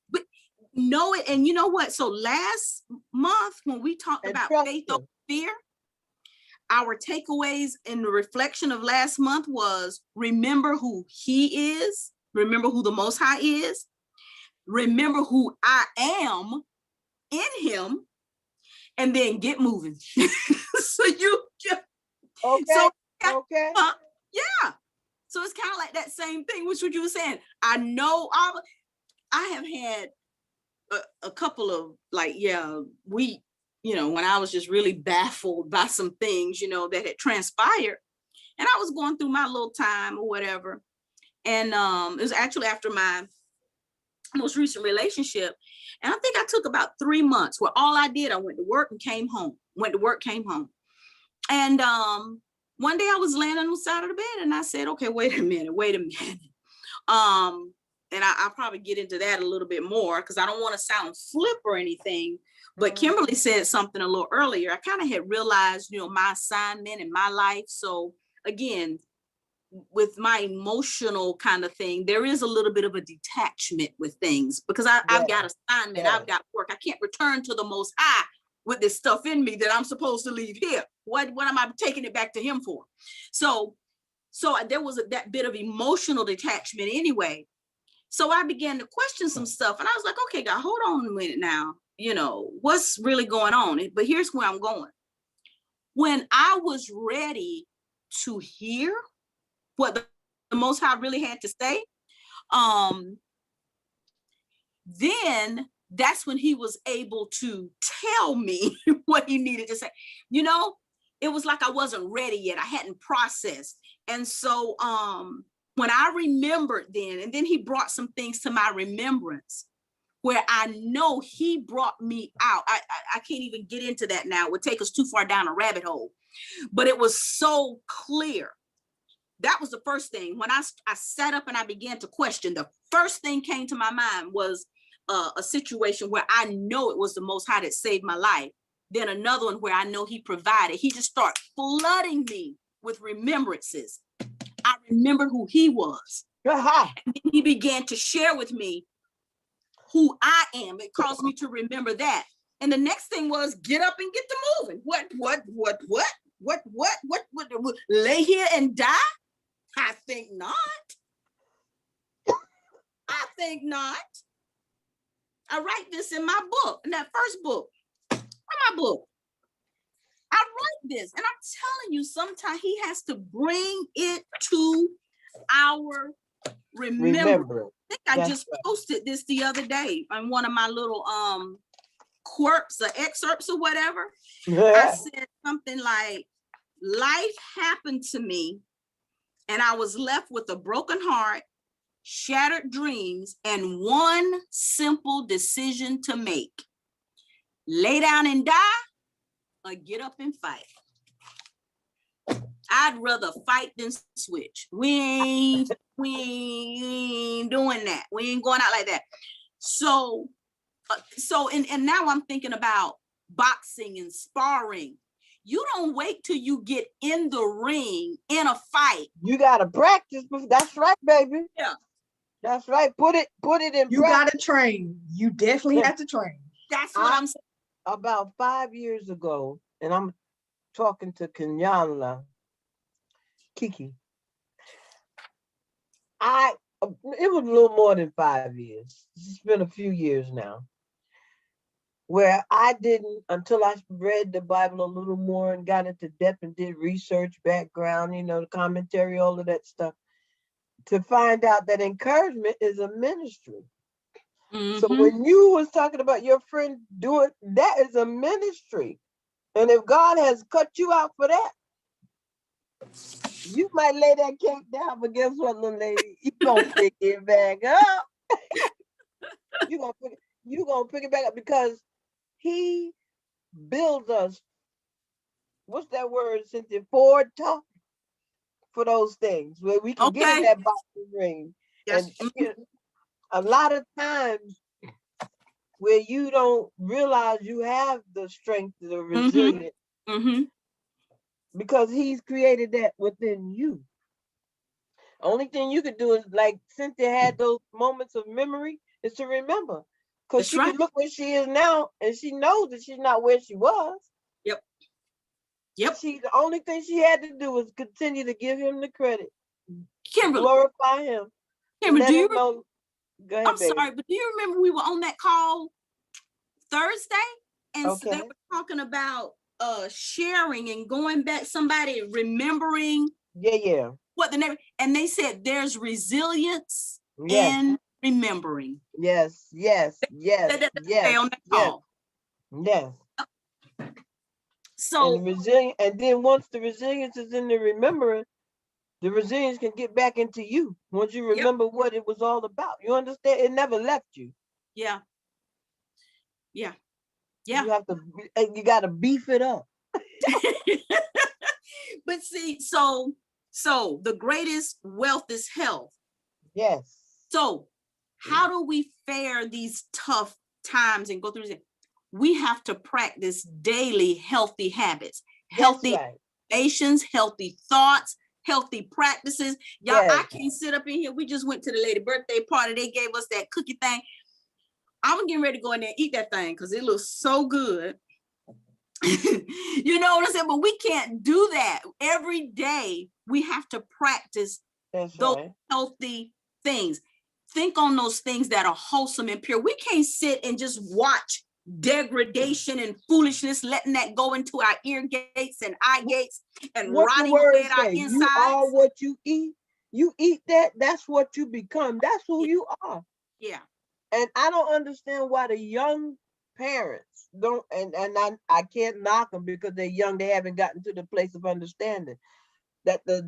Speaker 1: But know it, and you know what? So last month when we talked about faith over fear, our takeaways in the reflection of last month was remember who He is, remember who the Most High is, remember who I am in Him, and then get moving. So you So it's kind of like that same thing, which what you were saying. I know I have had a couple of when I was just really baffled by some things, you know, that had transpired, and I was going through my little time or whatever. And it was actually after my most recent relationship. And I think I took about 3 months where all I did, I went to work and came home, And one day I was laying on the side of the bed and I said, okay, wait a minute. And I'll probably get into that a little bit more because I don't want to sound flip or anything. But Kimberly said something a little earlier. I kind of had realized, you know, my assignment in my life. So again, with my emotional kind of thing, there is a little bit of a detachment with things because I've got assignment, I've got work. I can't return to the Most High with this stuff in me that I'm supposed to leave here. What am I taking it back to Him for? So there was that bit of emotional detachment anyway. So I began to question some stuff and I was like, okay, God, hold on a minute now. You know, what's really going on? But here's where I'm going. When I was ready to hear what the Most High really had to say, then that's when He was able to tell me what He needed to say. You know, it was like I wasn't ready yet. I hadn't processed. And so when I remembered then, and then He brought some things to my remembrance where I know He brought me out. I can't even get into that now. It would take us too far down a rabbit hole. But it was so clear that was the first thing. When I sat up and I began to question, the first thing came to my mind was a situation where I know it was the Most High that saved my life. Then another one where I know he provided. He just started flooding me with remembrances. I remembered who he was. And then he began to share with me who I am. It caused me to remember that. And the next thing was get up and get to moving. What, lay here and die? I think not. I think not. I write this in my book, in that first book. My book. I write this, and I'm telling you, sometimes he has to bring it to our remembrance. I think I just posted this the other day on one of my little quirks or excerpts or whatever. I said something like, life happened to me, and I was left with a broken heart, shattered dreams, and one simple decision to make. Lay down and die, or get up and fight. I'd rather fight than switch. We ain't doing that. We ain't going out like that. So and now I'm thinking about boxing and sparring. You don't wait till you get in the ring in a fight.
Speaker 2: You gotta practice. That's right, baby.
Speaker 1: Yeah.
Speaker 2: That's right. Put it in
Speaker 3: You
Speaker 2: practice.
Speaker 3: gotta train. You definitely have to train.
Speaker 1: That's what I'm saying.
Speaker 2: About 5 years ago, and I'm talking to Keyannla, Kiki. It was a little more than 5 years. It's been a few years now, where I didn't, until I read the Bible a little more and got into depth and did research, background, the commentary, all of that stuff, to find out that encouragement is a ministry. So when you was talking about your friend doing, that is a ministry. And if God has cut you out for that, you might lay that cake down, but guess what, little lady? You gonna pick it back up. you gonna pick it back up because he builds us. What's that word, Cynthia? Forward tough for those things where we can get in that boxing ring. Yes. And a lot of times where you don't realize you have the strength, the resilience, because he's created that within you. Only thing you could do is, like Cynthia had those moments of memory, is to remember. Because she can look where she is now and she knows that she's not where she was. Yep. The only thing she had to do was continue to give him the credit. Kimberly, glorify him.
Speaker 1: Kimberly, do you
Speaker 2: know? Go ahead,
Speaker 1: I'm sorry, but do you remember we were on that call Thursday? And so they were talking about sharing and going back, somebody remembering what the name, and they said there's resilience in remembering.
Speaker 2: Yes.
Speaker 1: On that call.
Speaker 2: Yes.
Speaker 1: So
Speaker 2: and then once the resilience is in the remembering, the resilience can get back into you once you remember what it was all about. You understand? It never left you. Yeah. You got to beef it up.
Speaker 1: But see, so the greatest wealth is health.
Speaker 2: Yes.
Speaker 1: So how do we fare these tough times and go through this? We have to practice daily healthy habits, healthy actions, healthy thoughts, healthy practices. Y'all, I can't sit up in here. We just went to the lady birthday party. They gave us that cookie thing. I'm getting ready to go in there and eat that thing because it looks so good. You know what I'm saying? But we can't do that. Every day we have to practice those healthy things. Think on those things that are wholesome and pure. We can't sit and just watch degradation and foolishness, letting that go into our ear gates and eye gates and rotting away at our insides.
Speaker 2: You are what you eat. You eat that, that's what you become. That's who you are.
Speaker 1: Yeah.
Speaker 2: And I don't understand why the young parents don't, and I can't knock them because they're young, they haven't gotten to the place of understanding that the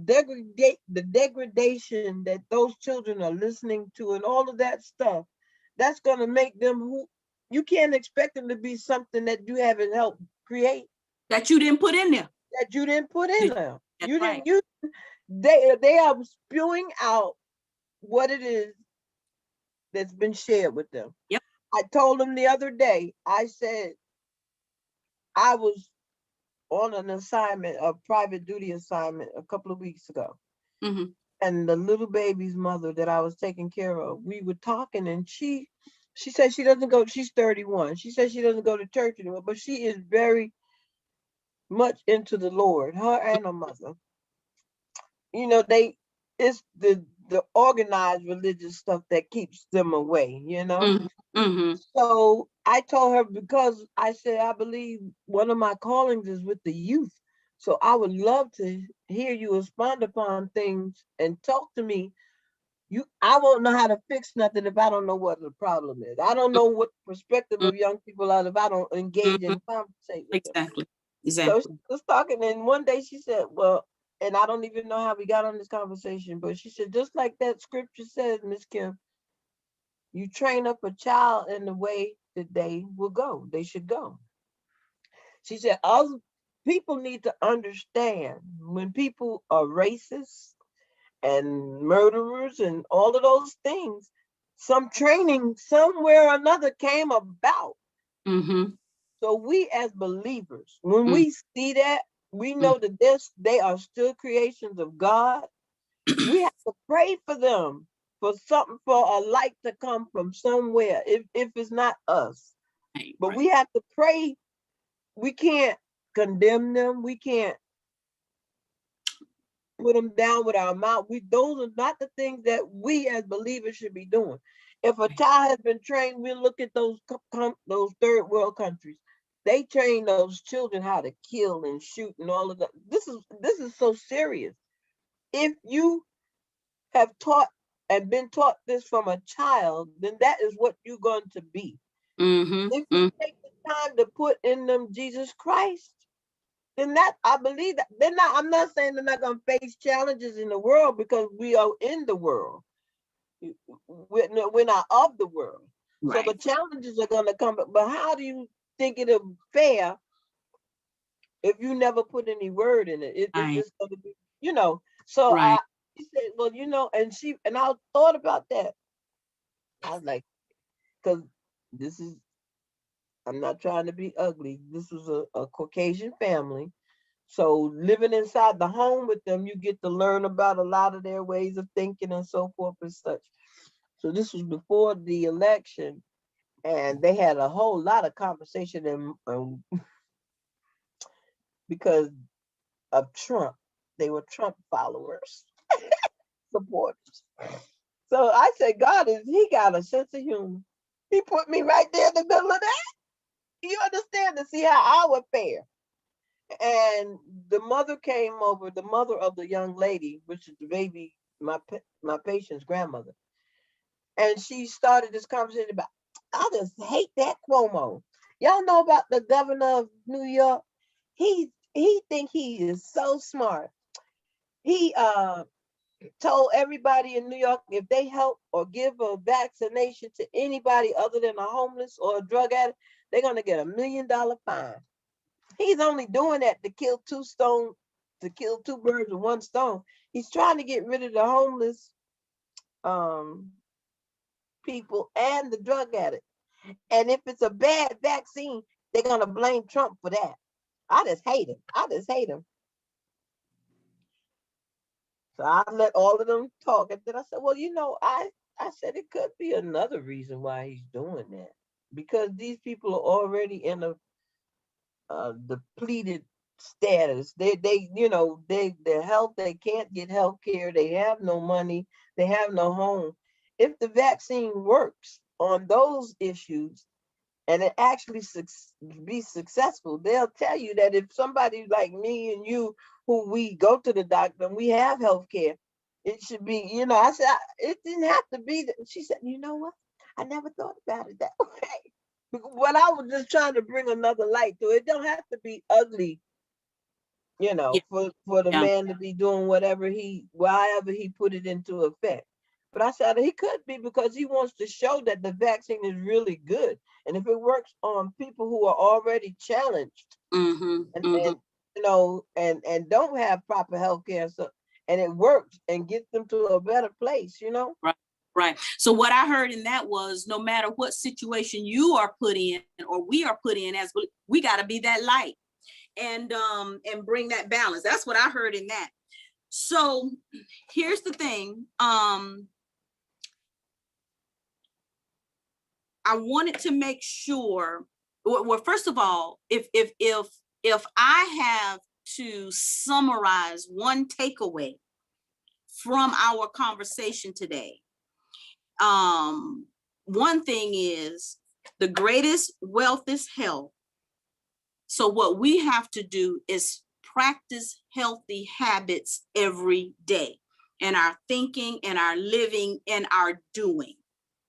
Speaker 2: degradation that those children are listening to and all of that stuff, that's going to make them who you can't expect them to be something that you haven't helped create.
Speaker 1: That you didn't put in there.
Speaker 2: That you didn't put in there.
Speaker 1: You
Speaker 2: They are spewing out what it is that's been shared with them.
Speaker 1: Yep.
Speaker 2: I told them the other day, I said I was on an assignment, a private duty assignment a couple of weeks ago.
Speaker 1: Mhm.
Speaker 2: And the little baby's mother that I was taking care of, we were talking, and she said she doesn't go, she's 31. She said she doesn't go to church anymore, but she is very much into the Lord, her and her mother. You know, it's the organized religious stuff that keeps them away, you know.
Speaker 1: Mhm. Mhm.
Speaker 2: So I told her, because I said I believe one of my callings is with the youth. So I would love to hear you expound upon things and talk to me. I won't know how to fix nothing if I don't know what the problem is. I don't know what the perspective
Speaker 1: Mhm.
Speaker 2: of young people are if I don't engage
Speaker 1: Mhm.
Speaker 2: and conversate with them.
Speaker 1: Exactly.
Speaker 2: So she
Speaker 1: Exactly.
Speaker 2: was talking, and one day she said, well, and I don't even know how we got on this conversation, but she said, just like that scripture says, Miss Kim, you train up a child in the way that they should go. She said, other people need to understand when people are racist and murderers and all of those things, some training somewhere or another came about.
Speaker 1: Mhm.
Speaker 2: So we as believers, when
Speaker 1: Mm,
Speaker 2: we see that, we
Speaker 1: mm,
Speaker 2: know that they are still creations of God. We have to pray for them, for something, for a light to come from somewhere, if it's not us.
Speaker 1: right,
Speaker 2: But
Speaker 1: right.
Speaker 2: we have to pray. We can't condemn them. We can't put them down with our mouth. Those are not the things that we as believers should be doing. If a
Speaker 1: Right.
Speaker 2: child has been trained, we look at those third world countries. They train those children how to kill and shoot and all of that. This is so serious. If you have taught and been taught this from a child, then that is what you're going to be.
Speaker 1: Mhm.
Speaker 2: If you
Speaker 1: Mm,
Speaker 2: take the time to put in them Jesus Christ, then that I believe that they're not. I'm not saying they're not going to face challenges in the world, because we are in the world. We're not of the world, so the
Speaker 1: right.
Speaker 2: challenges are going to come. But how do you think it'll fare if you never put any word in it? It's
Speaker 1: Right.
Speaker 2: just going to be, you know. So
Speaker 1: Right.
Speaker 2: she said, well, and I thought about that. I was like, because this is, I'm not trying to be ugly. This was a Caucasian family. So living inside the home with them, you get to learn about a lot of their ways of thinking and so forth and such. So this was before the election, and they had a whole lot of conversation, and because of Trump, they were Trump followers, supporters. So I said, he got a sense of humor. He put me right there in the middle of that. You understand, to see how I would fare. And the mother came over, the mother of the young lady, which is the baby, my patient's grandmother, and she started this conversation about, I just hate that Cuomo. Y'all know about the governor of New York? He think he is so smart. He told everybody in New York, if they help or give a vaccination to anybody other than a homeless or a drug addict, they're gonna get $1 million fine. He's only doing that to kill two birds with one stone. He's trying to get rid of the homeless um, people and the drug addict. And if it's a bad vaccine, they're gonna blame Trump for that. I just hate him. I just hate him. So I let all of them talk, and then I said, well, I said it could be another reason why he's doing that, because these people are already in a depleted status. Their health, they can't get health care. They have no money. They have no home. If the vaccine works on those issues and it actually be successful, they'll tell you that if somebody like me and you, who we go to the doctor and we have health care, it should be, I said, it didn't have to be that. She said, you know what? I never thought about it that way. But I was just trying to bring another light to it. It don't have to be ugly,
Speaker 1: Yeah.
Speaker 2: for the
Speaker 1: Yeah.
Speaker 2: man to be doing whatever he put it into effect. But I said he could be because he wants to show that the vaccine is really good. And if it works on people who are already challenged
Speaker 1: Mhm.
Speaker 2: and
Speaker 1: Mhm.
Speaker 2: and don't have proper health care, so and it works and gets them to a better place, you know?
Speaker 1: Right. Right. So what I heard in that was no matter what situation you are put in or we are put in as we got to be that light and bring that balance. That's what I heard in that. So here's the thing. I wanted to make sure, well, first of all, if I have to summarize one takeaway from our conversation today, one thing is the greatest wealth is health. So what we have to do is practice healthy habits every day in our thinking, in our living, in our doing.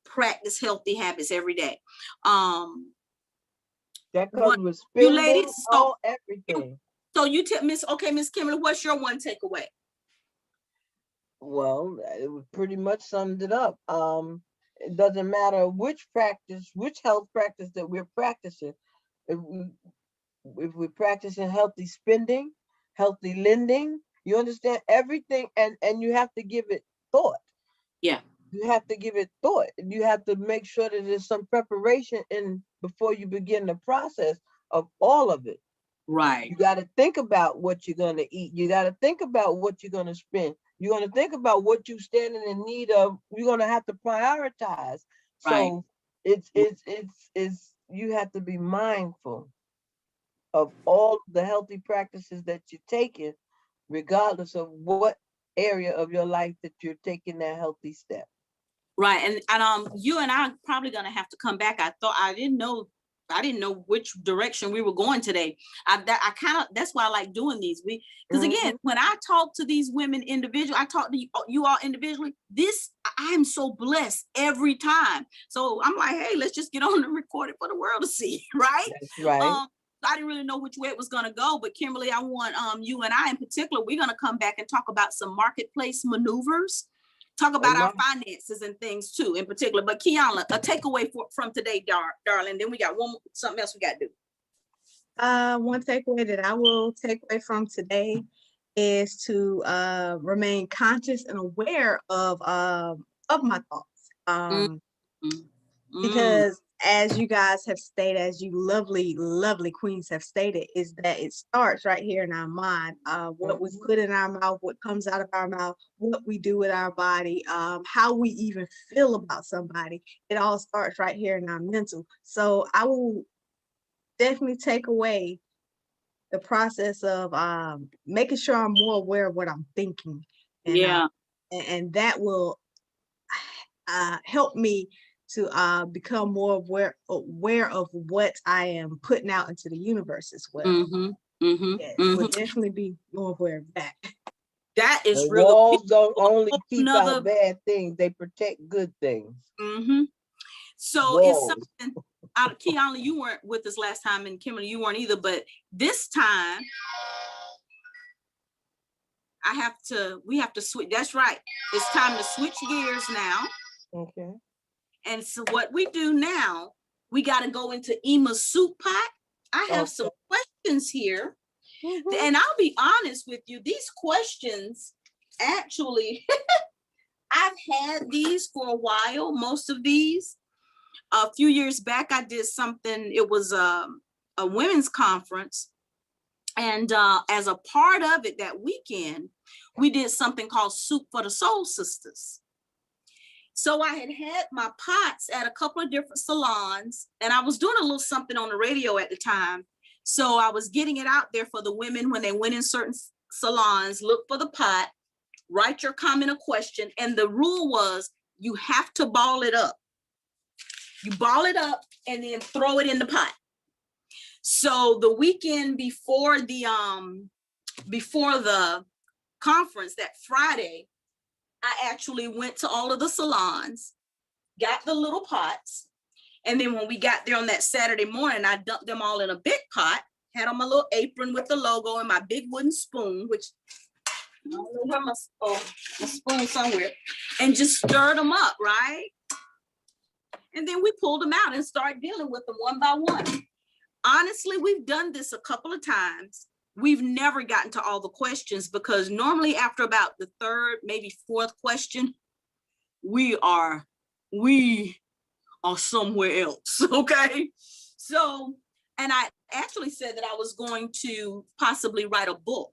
Speaker 1: Practice healthy habits every day.
Speaker 2: That comes with
Speaker 1: You
Speaker 2: spending
Speaker 1: ladies,
Speaker 2: all everything.
Speaker 1: so you tell Miss Keyannla, what's your one takeaway?
Speaker 2: Well, it pretty much summed it up. It doesn't matter which health practice that we're practicing. If we're practicing healthy spending, healthy lending, you understand everything, and you have to give it thought.
Speaker 1: Yeah.
Speaker 2: You have to give it thought. You have to make sure that there's some preparation in before you begin the process of all of it.
Speaker 1: Right.
Speaker 2: You got to think about what you're going to eat. You got to think about what you're going to spend. You're going to think about what you're standing in need of. You're going to have to prioritize.
Speaker 1: Right.
Speaker 2: So it's you have to be mindful of all the healthy practices that you're taking, regardless of what area of your life that you're taking that healthy step.
Speaker 1: Right. And you and I are probably gonna have to come back. I didn't know which direction we were going today. That's why I like doing these. Because again, when I talk to these women individually, I talk to you all individually. I am so blessed every time. So I'm like, hey, let's just get on and record it for the world to see, right?
Speaker 2: That's right.
Speaker 1: I didn't really know which way it was going to go, but Kimberly, I want you and I in particular, we're going to come back and talk about some marketplace maneuvers, talk about our finances and things too in particular. But Keyannla, a takeaway from today, darling, then we got something else we got to do.
Speaker 3: One takeaway that I will take away from today is to remain conscious and aware of my thoughts. Because as you guys have stated, as you lovely, lovely queens have stated, is that it starts right here in our mind. What we put in our mouth, what comes out of our mouth, what we do with our body, how we even feel about somebody. It all starts right here in our mental. So I will definitely take away the process of making sure I'm more aware of what I'm thinking. And, and that will help me to become more aware of what I am putting out into the universe as well. We'll definitely be more aware of that.
Speaker 1: That is
Speaker 2: the
Speaker 1: really
Speaker 2: walls don't only keep out bad things; they protect good things.
Speaker 1: So it's something. Keyannla, you weren't with us last time, and Kimberly, you weren't either. But this time, we have to switch. That's right. It's time to switch gears now.
Speaker 2: Okay.
Speaker 1: And so what we do now, we got to go into Emma's soup pot. I have some questions here. And I'll be honest with you, these questions actually, I've had these for a while, most of these. A few years back, I did something, it was a women's conference. And as a part of it that weekend, we did something called Soup for the Soul Sisters. So I had my pots at a couple of different salons, and I was doing a little something on the radio at the time. So I was getting it out there for the women when they went in certain salons, look for the pot, write your comment or question. And the rule was you have to ball it up. You ball it up and then throw it in the pot. So the weekend before the conference, that Friday, I actually went to all of the salons, got the little pots, and then when we got there on that Saturday morning, I dumped them all in a big pot, had on my little apron with the logo and my big wooden spoon, which I don't know where my spoon somewhere, and just stirred them up, right? And then we pulled them out and started dealing with them one by one. Honestly, we've done this a couple of times. we've never gotten to all the questions, because normally after about the third, maybe fourth question, we are somewhere else. Okay. So, and I actually said that I was going to possibly write a book,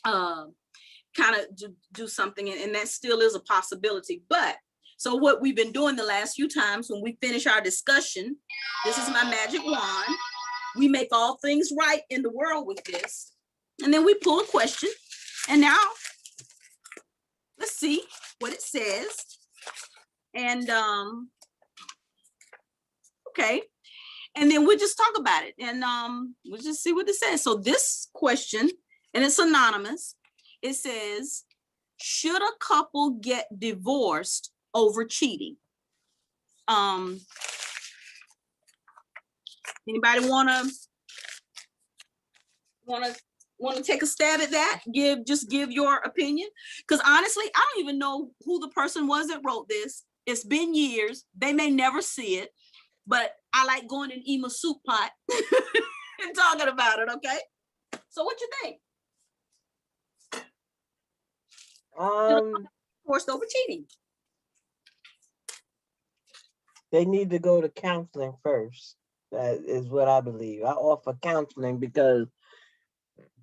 Speaker 1: kind of do something, and that still is a possibility. But so what we've been doing the last few times when we finish our discussion, this is my magic wand. We make all things right in the world with this, and then we pull a question. And now let's see what it says. And okay, and then we'll just talk about it, and we'll just see what it says. So this question, and it's anonymous, it says, should a couple get divorced over cheating? Anybody wanna take a stab at that? Just give your opinion, because honestly, I don't even know who the person was that wrote this. It's been years. They may never see it, but I like going in Ema's soup pot and talking about it. Okay, so what you think? Forced over cheating.
Speaker 2: They need to go to counseling first. That is what I believe. I offer counseling because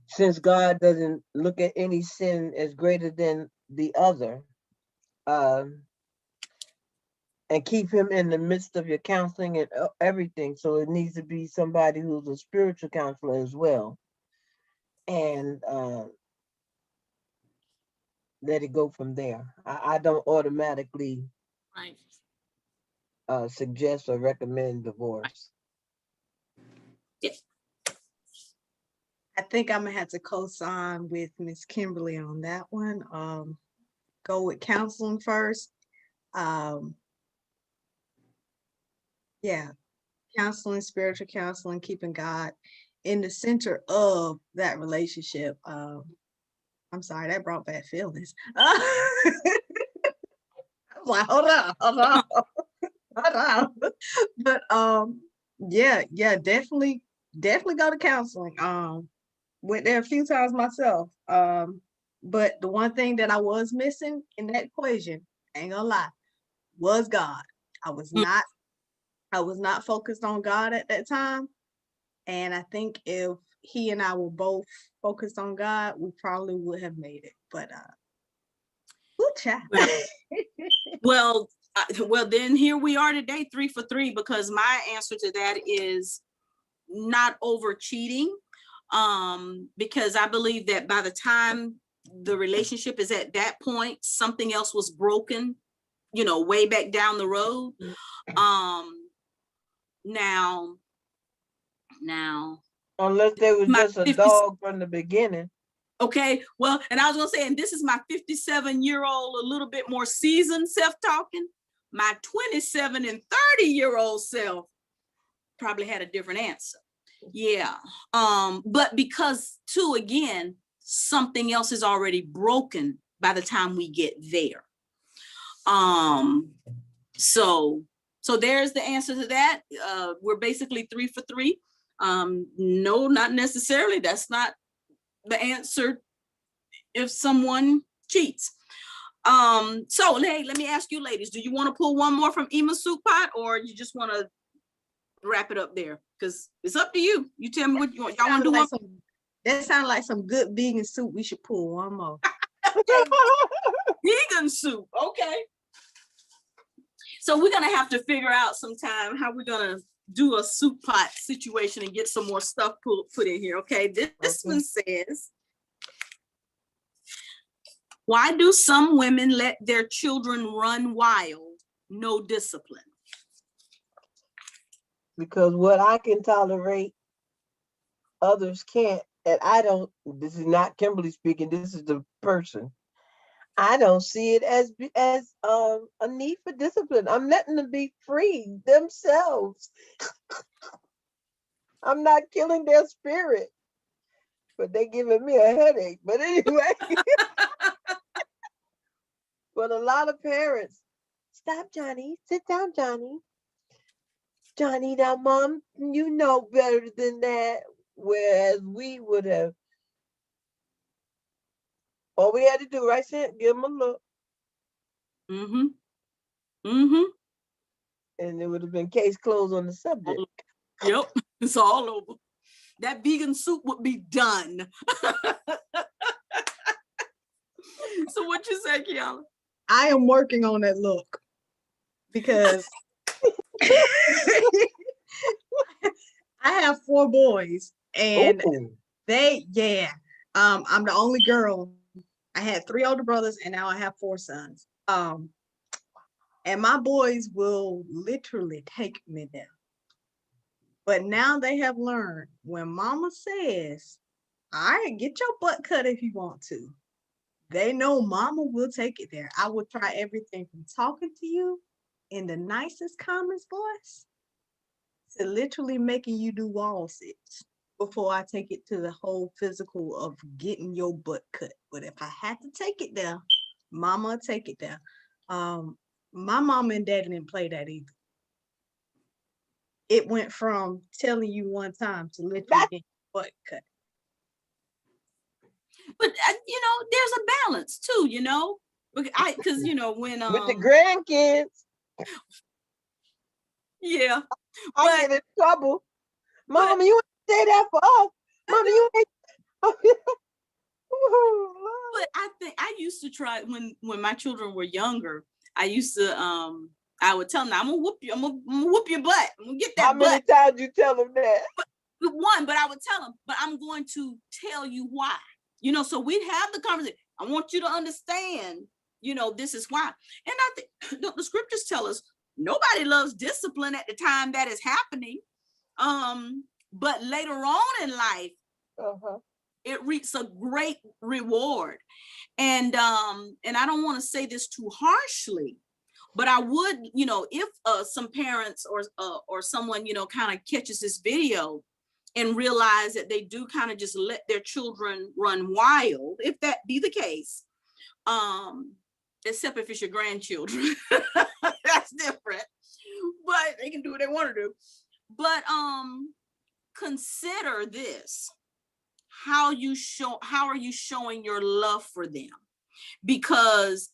Speaker 2: since God doesn't look at any sin as greater than the other, and keep him in the midst of your counseling and everything. So it needs to be somebody who's a spiritual counselor as well. And let it go from there. I don't automatically suggest or recommend divorce.
Speaker 3: I think I'm gonna have to co-sign with Miss Kimberly on that one. Go with counseling first. Yeah, counseling, spiritual counseling, keeping God in the center of that relationship. I'm sorry, that brought bad feelings. I'm like, hold on. But yeah, definitely go to counseling. Went there a few times myself. But the one thing that I was missing in that equation, ain't gonna lie, was God. I was not focused on God at that time. And I think if he and I were both focused on God, we probably would have made it. But good chat.
Speaker 1: Well, then here we are today, 3 for 3, because my answer to that is not over cheating, because I believe that by the time the relationship is at that point, something else was broken, way back down the road. Now,
Speaker 2: unless they were just a dog from the beginning.
Speaker 1: Okay, well, and I was gonna say, and this is my 57-year-old, a little bit more seasoned self talking. My 27 and 30-year-old self probably had a different answer. Yeah, but because too, again, something else is already broken by the time we get there. So there's the answer to that. We're basically 3 for 3. No, not necessarily. That's not the answer if someone cheats. So hey, let me ask you ladies, do you want to pull one more from Ema's soup pot, or you just want to wrap it up there? Because it's up to you. You tell me what you want. Y'all want to do
Speaker 3: like
Speaker 1: one?
Speaker 3: That sounds like some good vegan soup. We should pull one more.
Speaker 1: Vegan soup. Okay. So we're gonna have to figure out sometime how we're gonna do a soup pot situation and get some more stuff put in here. Okay. This one says, why do some women let their children run wild, no discipline?
Speaker 2: Because what I can tolerate, others can't. And I don't, this is not Kimberly speaking, this is the person. I don't see it as a need for discipline. I'm letting them be free themselves. I'm not killing their spirit, but they're giving me a headache. But anyway, but a lot of parents, stop, Johnny, sit down, Johnny. Johnny, now, Mom, you know better than that. whereas we would have, all we had to do, right, Sam? Give them a look,
Speaker 1: Mm-hmm. Mm-hmm.
Speaker 2: and it would have been case closed on the subject.
Speaker 1: Yep. It's all over. That vegan soup would be done. So what you say, Keyannla?
Speaker 3: I am working on that look because I have 4 boys and
Speaker 2: Ooh,
Speaker 3: I'm the only girl. I had 3 older brothers and now I have 4 sons. And my boys will literally take me there. But now they have learned when mama says, all right, get your butt cut if you want to. They know mama will take it there. I will try everything from talking to you in the nicest, calmest voice to literally making you do wall sits before I take it to the whole physical of getting your butt cut. But if I had to take it there, mama will take it there. My mama and daddy didn't play that either. It went from telling you one time to literally
Speaker 2: that
Speaker 3: get your butt cut.
Speaker 1: But there's a balance too, because when
Speaker 2: with the grandkids,
Speaker 1: yeah,
Speaker 2: I
Speaker 1: but
Speaker 2: get in trouble. Mama, you ain't say that for us. Mama, you ain't.
Speaker 1: but I think I used to try when my children were younger. I used to I would tell them, I'm gonna whoop you, I'm gonna whoop your butt. I'm gonna get that
Speaker 2: How many
Speaker 1: butt.
Speaker 2: times you tell them that?
Speaker 1: But I would tell them, but I'm going to tell you why. So we'd have the conversation. I want you to understand, this is why. And I think the scriptures tell us nobody loves discipline at the time that is happening. But later on in life,
Speaker 2: Uh-huh.
Speaker 1: it reaps a great reward. And I don't want to say this too harshly, but I would, if some parents or someone, kind of catches this video and realize that they do kind of just let their children run wild, if that be the case, except if it's your grandchildren, that's different, but they can do what they want to do. But consider this. How are you showing your love for them? Because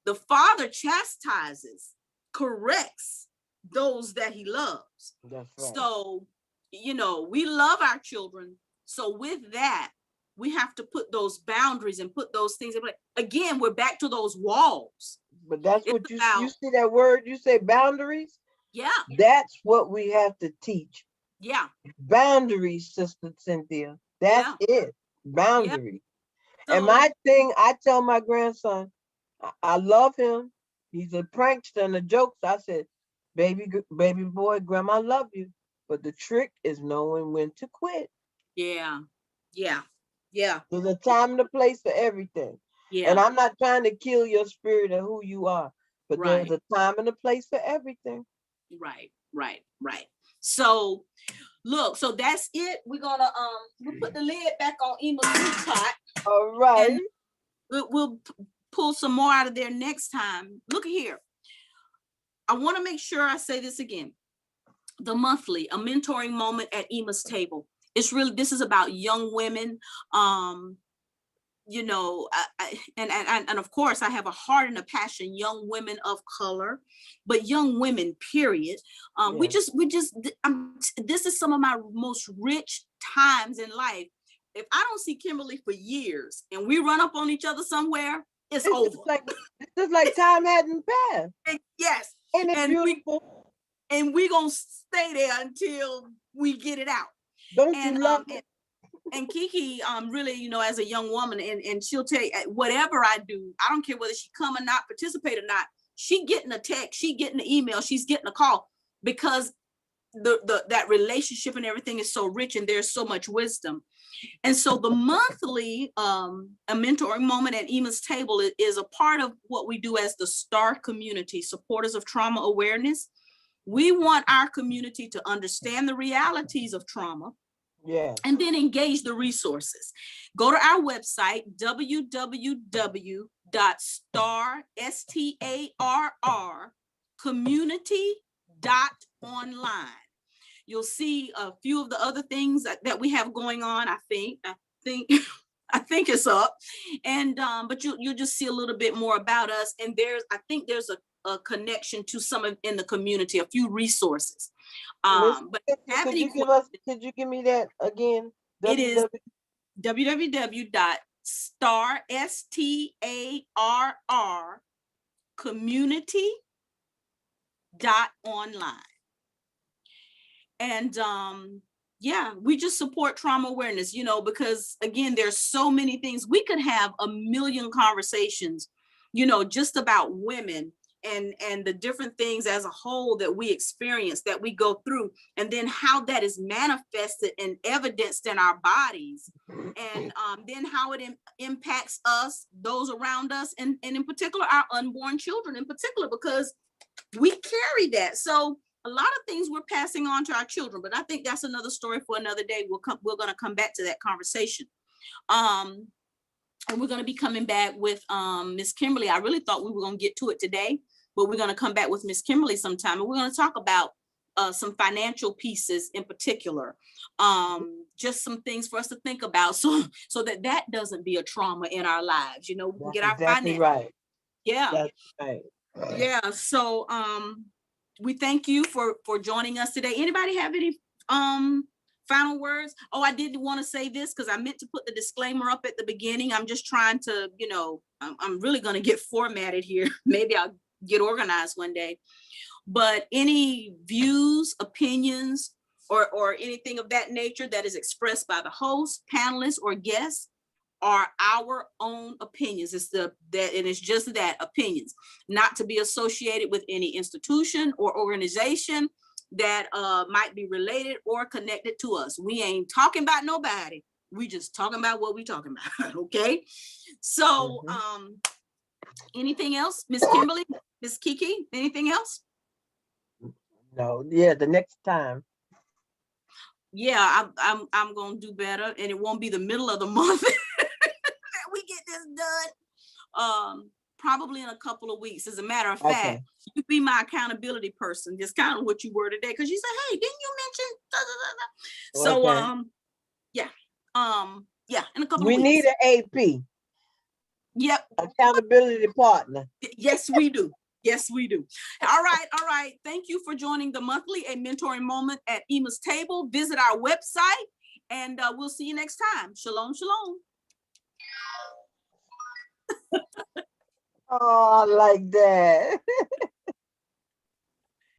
Speaker 1: the Father chastises, corrects those that he loves.
Speaker 2: That's right.
Speaker 1: So, we love our children. So with that, we have to put those boundaries and put those things in place. Again, we're back to those walls.
Speaker 2: But that's
Speaker 1: It's
Speaker 2: what you
Speaker 1: about,
Speaker 2: see that word, you say boundaries?
Speaker 1: yeah,
Speaker 2: That's what we have to teach.
Speaker 1: yeah,
Speaker 2: Boundaries, Sister Cynthia. That's it. Boundaries.
Speaker 1: So,
Speaker 2: And my thing, I tell my grandson, I love him. He's a prankster and a jokester. I said, baby boy, grandma love you. But the trick is knowing when to quit.
Speaker 1: yeah.
Speaker 2: There's a time and a place for everything. And I'm not trying to kill your spirit and who you are, but there's a time and a place for everything.
Speaker 1: Right. So look, so that's it. We're gonna we'll put the lid back on Emma's pot.
Speaker 2: All right.
Speaker 1: We'll pull some more out of there next time. Look here. I want to make sure I say this again. The monthly, a mentoring moment at Emma's table. It's really, this is about young women. And of course I have a heart and a passion, young women of color, but young women, period. This is some of my most rich times in life. If I don't see Kimberly for years and we run up on each other somewhere, it's over.
Speaker 2: It's just like time hadn't passed.
Speaker 1: Yes.
Speaker 2: Ain't it beautiful?
Speaker 1: We gonna stay there until we get it out.
Speaker 2: Don't you love it?
Speaker 1: And Kiki, really, as a young woman, and she'll tell you, whatever I do, I don't care whether she come or not, participate or not, she getting a text, she getting an email, she's getting a call, because that relationship and everything is so rich and there's so much wisdom. And so the monthly, a mentoring moment at Emma's table is a part of what we do as the STAR community, supporters of trauma awareness. We want our community to understand the realities of trauma. Yeah. And then engage the resources. Go to our website, www.starcommunity.online. You'll see a few of the other things that we have going on. I think I think it's up, and but you'll just see a little bit more about us. And I think there's a connection to some of in the community, a few resources. But if you have
Speaker 2: could
Speaker 1: any
Speaker 2: you give us, could you give me that again?
Speaker 1: It is www.starrcommunity.online. And yeah, we just support trauma awareness, you know, because again, there's so many things. We could have a million conversations, you know, just about women and the different things as a whole that we experience, that we go through, and then how that is manifested and evidenced in our bodies, and then how it impacts us, those around us, and in particular our unborn children in particular, because we carry that. So a lot of things we're passing on to our children, but I think that's another story for another day. We're going to come back to that conversation. And we're going to be coming back with Miss Kimberly. I really thought we were going to get to it today, but we're going to come back with Miss Kimberly sometime, and we're going to talk about some financial pieces in particular, just some things for us to think about, so that doesn't be a trauma in our lives. You know, we can get our
Speaker 2: exactly
Speaker 1: finances
Speaker 2: right.
Speaker 1: Yeah.
Speaker 2: That's right.
Speaker 1: Yeah. So we thank you for joining us today. Anybody have any final words? Oh, I did want to say this because I meant to put the disclaimer up at the beginning. I'm just trying to, you know, I'm really going to get formatted here. Maybe I'll get organized one day. But any views, opinions, or anything of that nature that is expressed by the host, panelists, or guests are our own opinions. And it's just that, opinions, not to be associated with any institution or organization that might be related or connected to us. We ain't talking about nobody. We just talking about what we talking about. Okay. So anything else, Miss Kimberly, Miss Kiki, anything else?
Speaker 2: No, yeah, the next time.
Speaker 1: Yeah, I'm gonna do better, and it won't be the middle of the month that we get this done. Probably in a couple of weeks. As a matter of fact, you be my accountability person, just kind of what you were today, because you said, hey, didn't you mention da, da, da, da. So yeah, in a couple of weeks.
Speaker 2: We need an AP.
Speaker 1: Yep.
Speaker 2: Accountability partner.
Speaker 1: Yes, we do. Yes, we do. All right. Thank you for joining the monthly, a mentoring moment at Emma's Table. Visit our website, and we'll see you next time. Shalom, shalom.
Speaker 2: Oh, I like that.